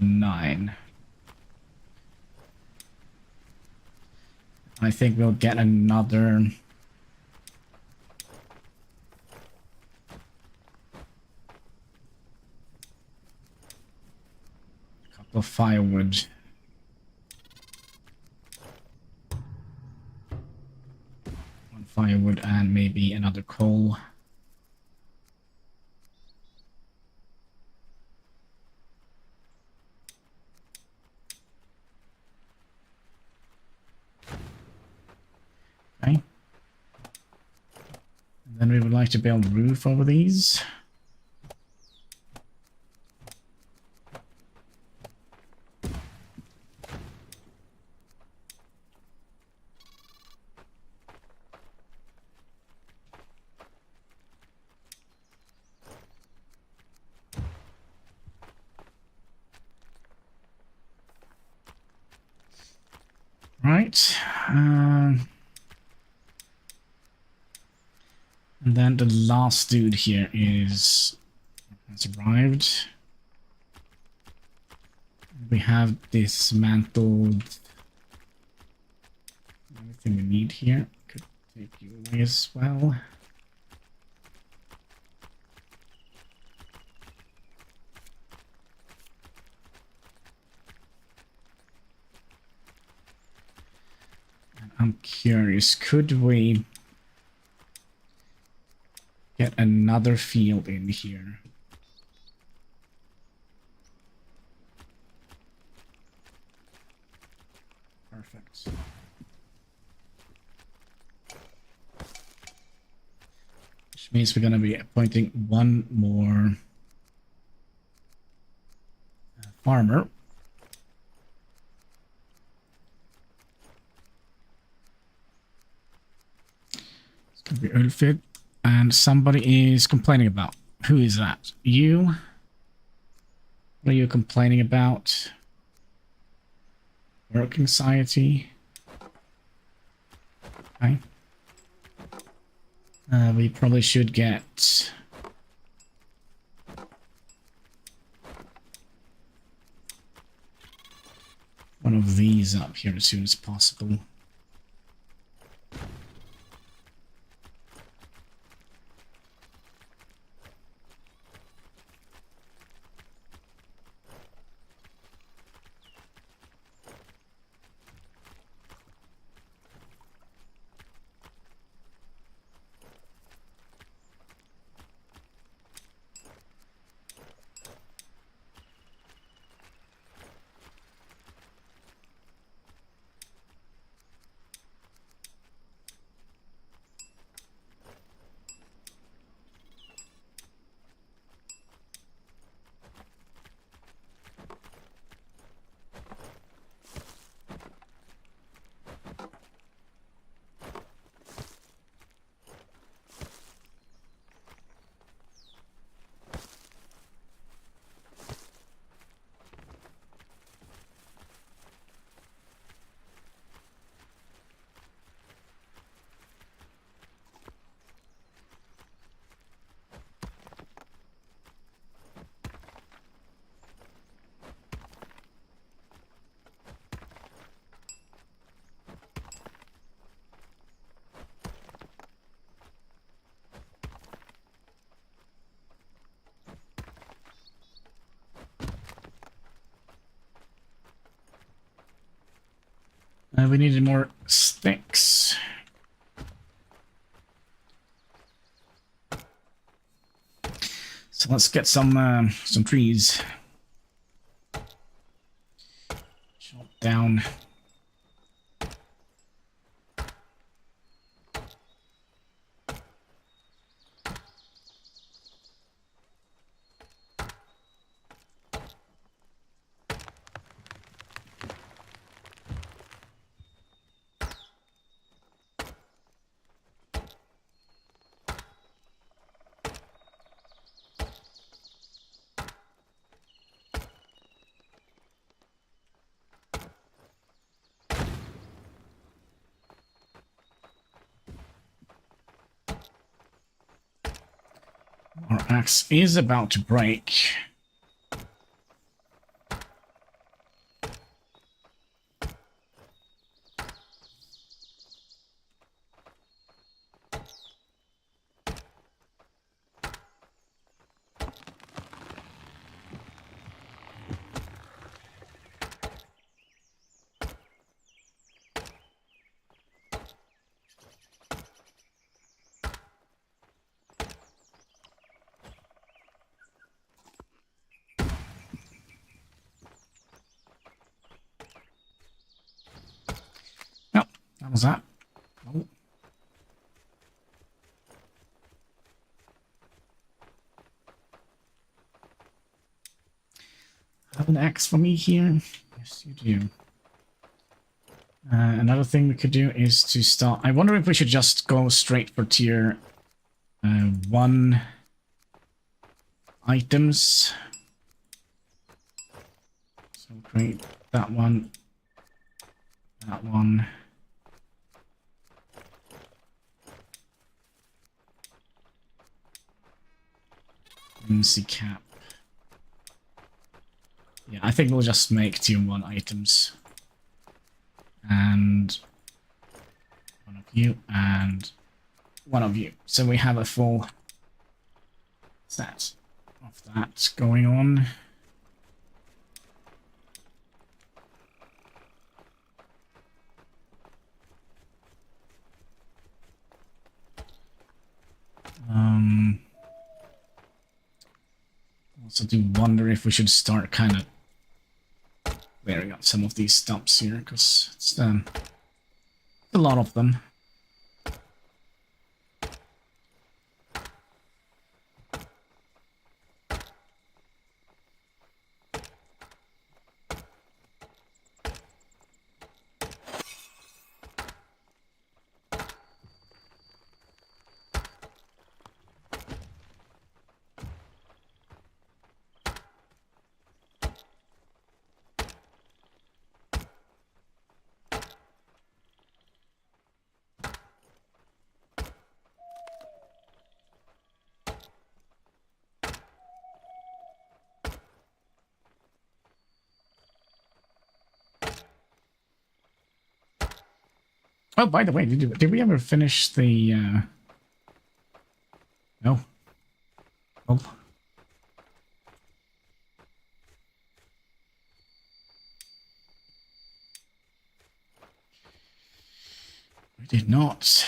9. I think we'll get another couple of firewood. One firewood and maybe another coal. Okay. And then we would like to build a roof over these. Right. And then the last dude here has arrived. We have dismantled everything we need here. Could take you away as well. And I'm curious, could we get another field in here? Perfect. Which means we're going to be appointing one more farmer. It's going to be Ulfid. And somebody is complaining about. Who is that? You? What are you complaining about? Work anxiety. Okay. We probably should get one of these up here as soon as possible. We needed more sticks. So let's get some trees. Chop down. Our axe is about to break. What was that? Oh. Have an axe for me here? Yes, you do. Another thing we could do is to start... I wonder if we should just go straight for tier 1 items. So create that one. That one. MC cap. Yeah, I think we'll just make tier 1 items. And one of you and one of you. So we have a full set of that going on. Also do wonder if we should start kind of... There we go. some of these stumps here, because it's a lot of them. Oh, by the way, did we ever finish the, No. Oh. We did not.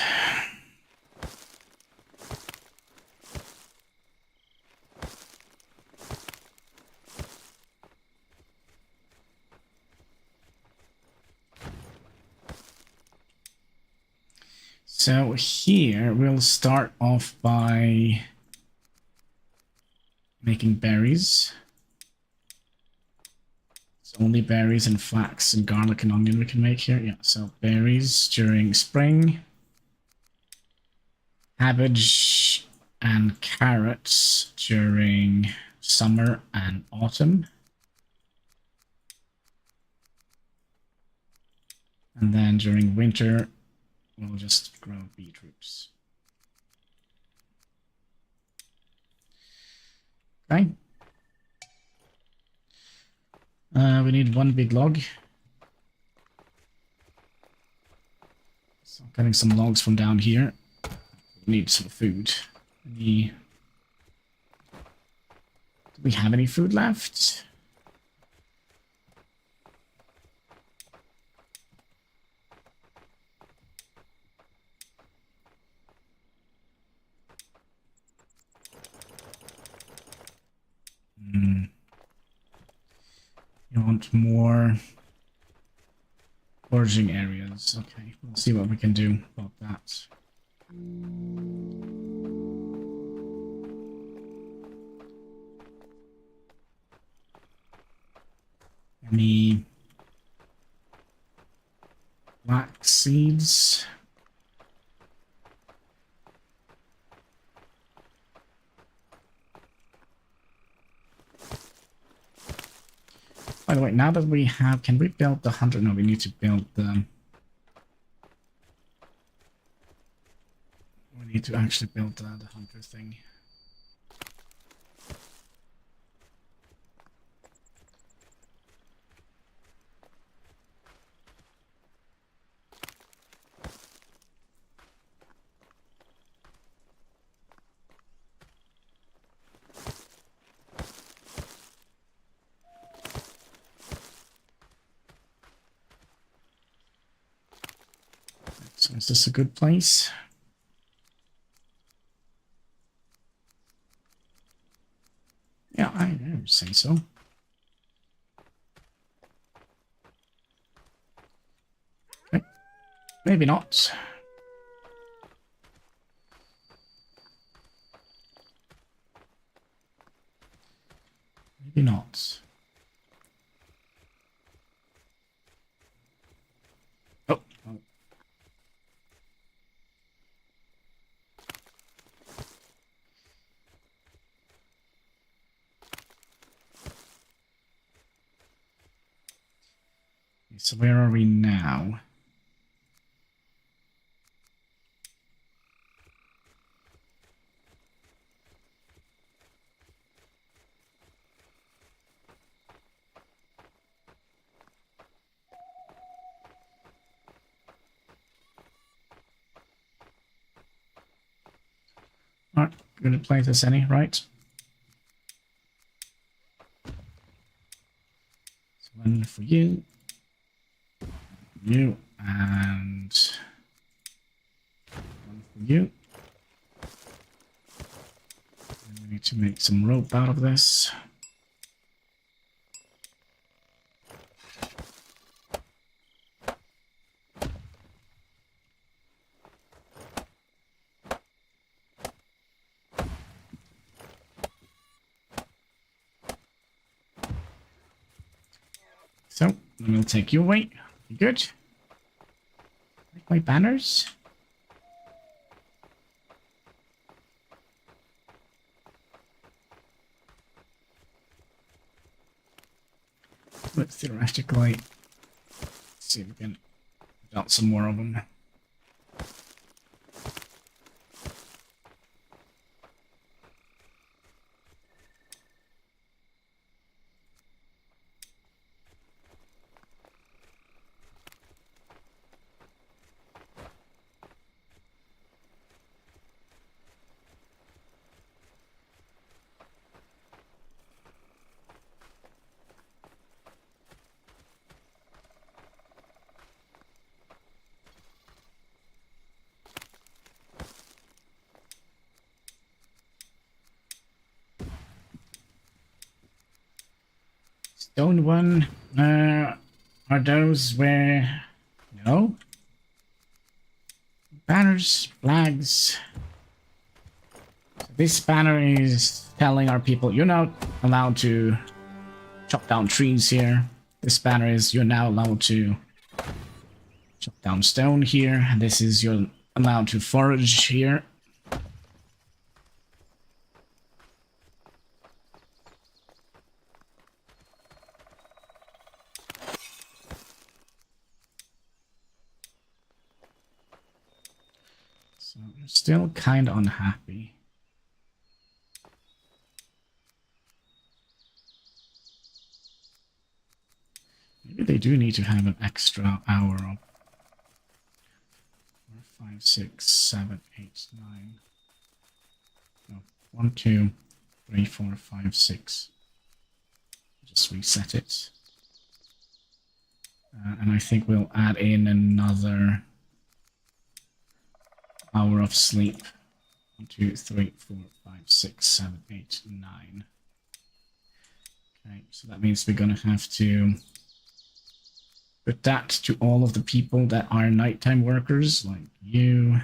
So here we'll start off by making berries. It's only berries and flax and garlic and onion we can make here. Yeah, so berries during spring. Cabbage and carrots during summer and autumn. And then during winter, we'll just grow beetroots. Okay. We need one big log. So I'm getting some logs from down here. We need some food. Do we have any food left? You want more foraging areas. Okay, we'll see what we can do about that. Any black seeds? By the way, now that we have, can we build the hunter? No, we need to build the... We need to actually build the hunter thing. So is this a good place? Yeah, I would say so. Okay. Maybe not. Maybe not. Oh. So where are we now? Alright, we're going to play this any, right? So one for you. You and one for you. And we need to make some rope out of this. So, then we'll take you away. You good? Like my banners? But theoretically, let's see if we can put out some more of them. Stone one, are those where... No? Banners, flags. This banner is telling our people, you're not allowed to chop down trees here. This banner is, you're now allowed to chop down stone here. And this is, you're allowed to forage here. So I'm still kind of unhappy. Maybe they do need to have an extra hour of 4, 5, 6, 7, 8, 9. No, 1, 2, 3, 4, 5, 6. Just reset it. And I think we'll add in another hour of sleep. 1, 2, 3, 4, 5, 6, 7, 8, 9. Okay, so that means we're going to have to put that to all of the people that are nighttime workers, like you,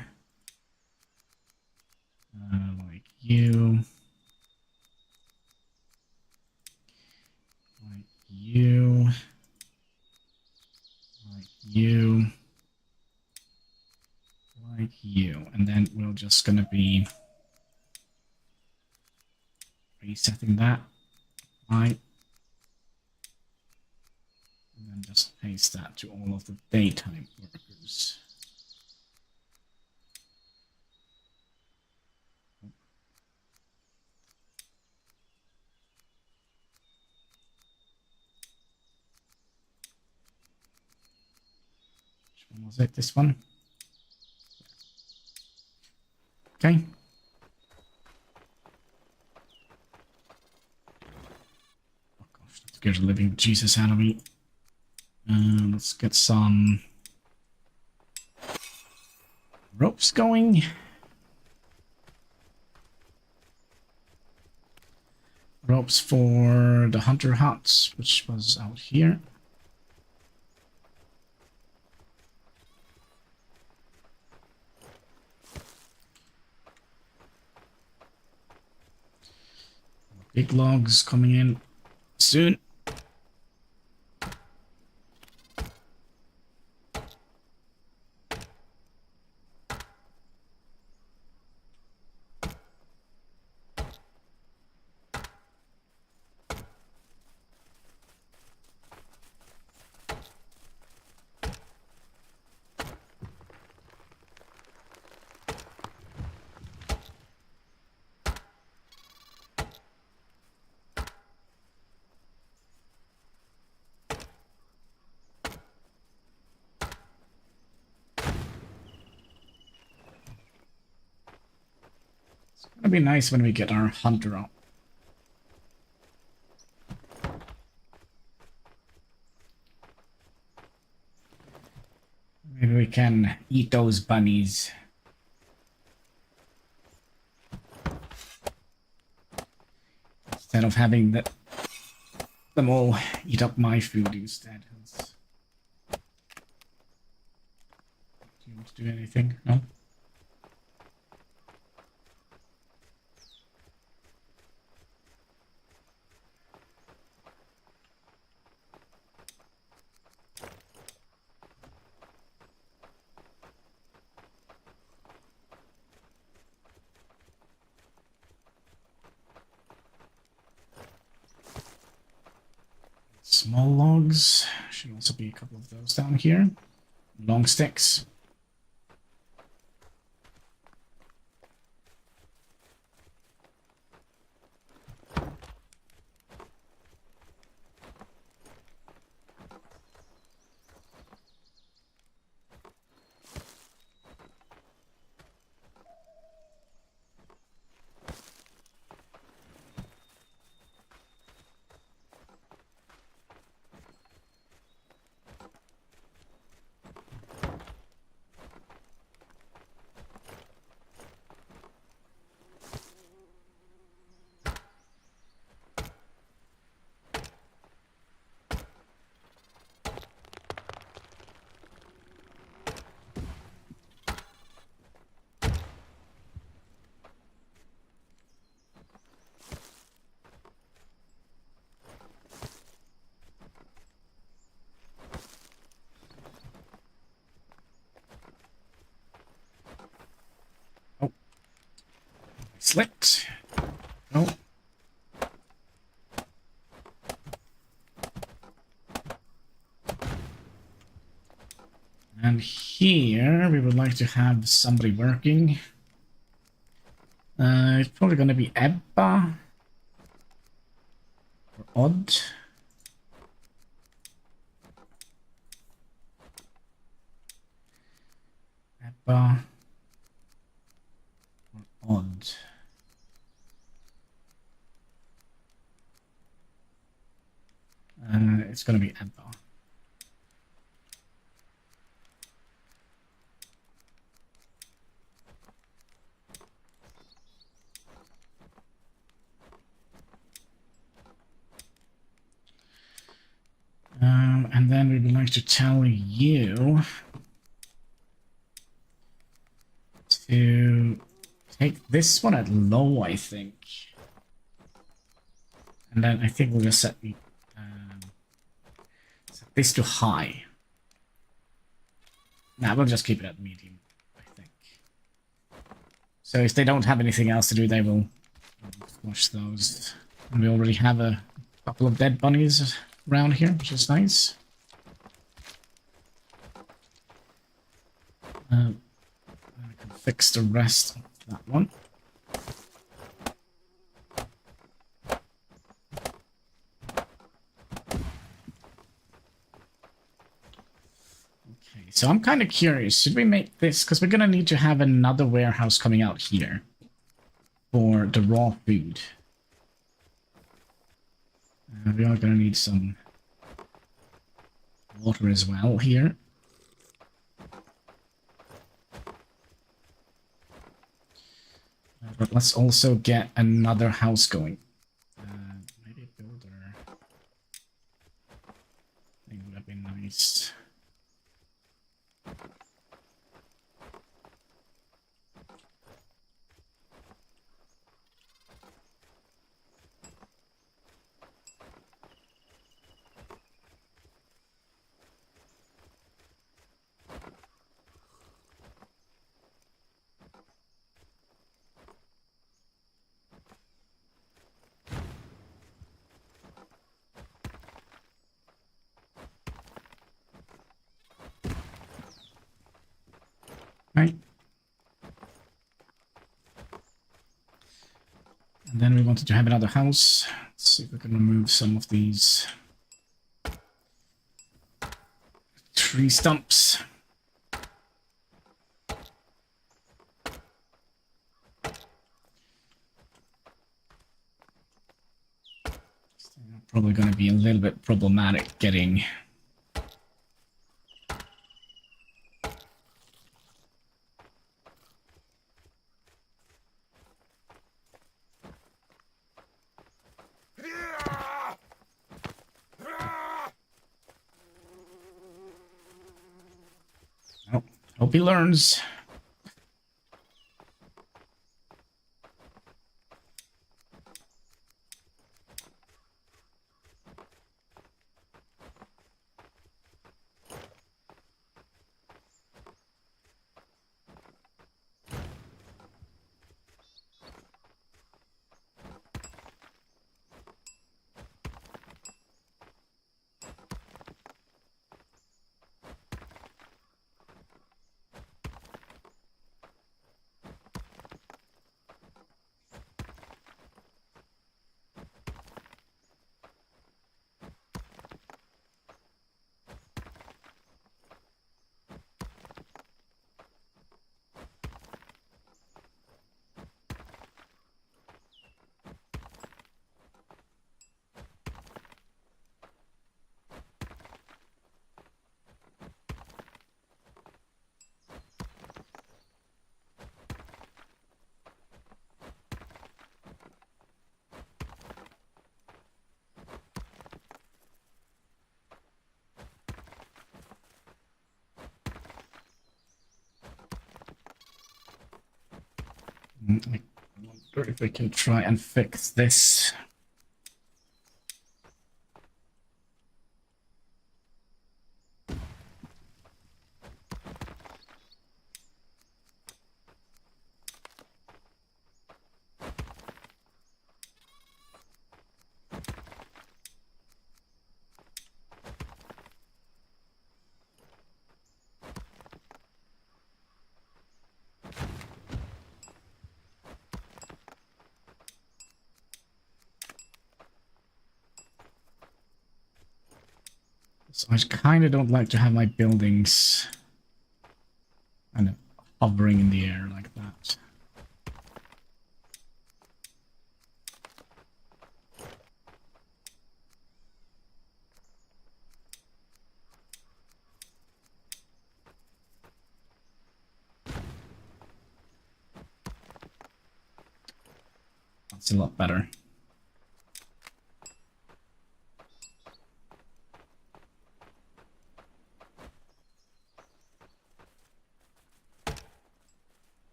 like you, like you, like you, like you, and then we're just gonna be resetting that, right? And then just paste that to all of the daytime workers. Which one was it? This one? Okay. Oh gosh, that scares the living Jesus out of me. Let's get some ropes going. Ropes for the hunter huts, which was out here. Big logs coming in soon. It'll be nice when we get our hunter up. Maybe we can eat those bunnies. Instead of having them all eat up my food instead. Do you want to do anything? No? small logs. Should also be a couple of those down here. Long sticks. Oh. Slipped. Oh. And here we would like to have somebody working. It's probably going to be Ebba. Or Odd. Ebba. Or Odd. It's going to be Ebba. And then we would like to tell you to take this one at low, I think. And then I think we'll just set this to high. Nah, we'll just keep it at medium, I think. So if they don't have anything else to do, they will squash those. And we already have a couple of dead bunnies around here, which is nice. I can fix the rest of that one. Okay, so I'm kind of curious. Should we make this? Because we're going to need to have another warehouse coming out here for the raw food. We are going to need some water as well here. But let's also get another house going. Maybe a builder. I think would have been nice. Right. And then we wanted to have another house. Let's see if we can remove some of these tree stumps. Probably going to be a little bit problematic getting hope he learns. I wonder if we can try and fix this. So I kind of don't like to have my buildings kind of hovering in the air like that. That's a lot better.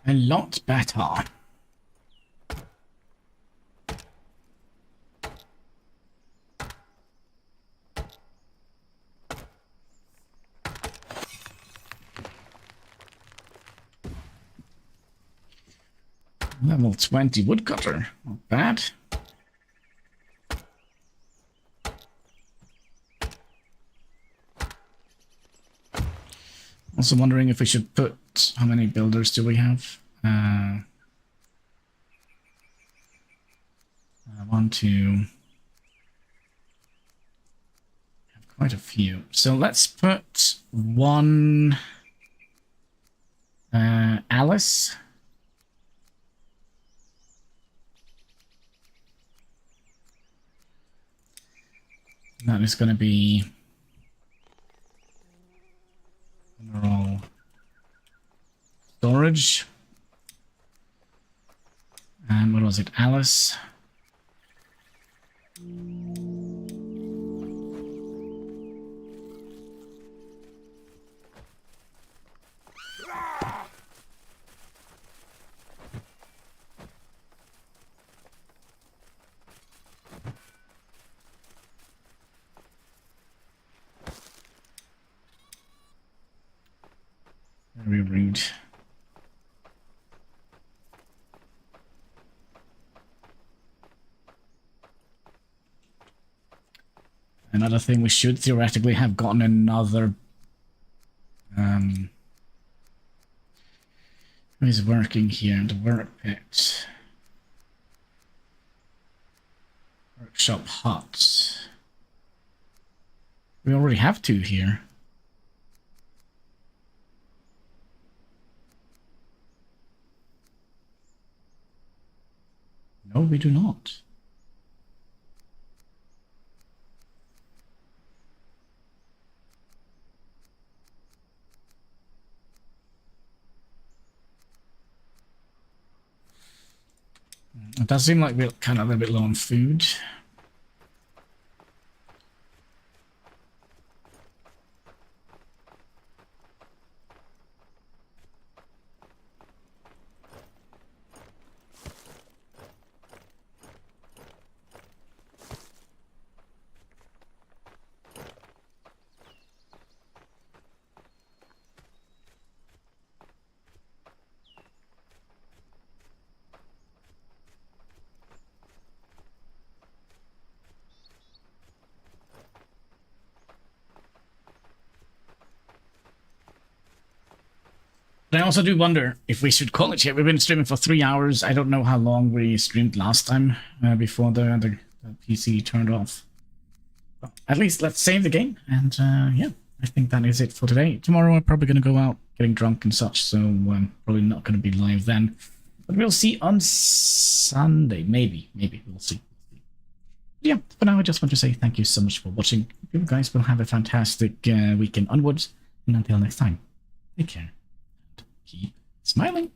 A lot better. Level 20 woodcutter. Not bad. Also wondering if we should put... How many builders do we have? 1, 2... Have quite a few. So let's put one... Alice. That is going to be general storage. And what was it? Alice. Very rude. Another thing, we should theoretically have gotten another... who is working here in the work pit? Workshop hut. We already have 2 here. No, we do not. It does seem like we're kind of a little bit low on food. But I also do wonder if we should call it here. We've been streaming for 3 hours. I don't know how long we streamed last time before the PC turned off. But at least let's save the game. And yeah, I think that is it for today. Tomorrow I'm probably going to go out getting drunk and such, so I'm probably not going to be live then. But we'll see on Sunday. Maybe. We'll see. Yeah, for now I just want to say thank you so much for watching. You guys will have a fantastic weekend onwards. And until next time, take care. Keep smiling.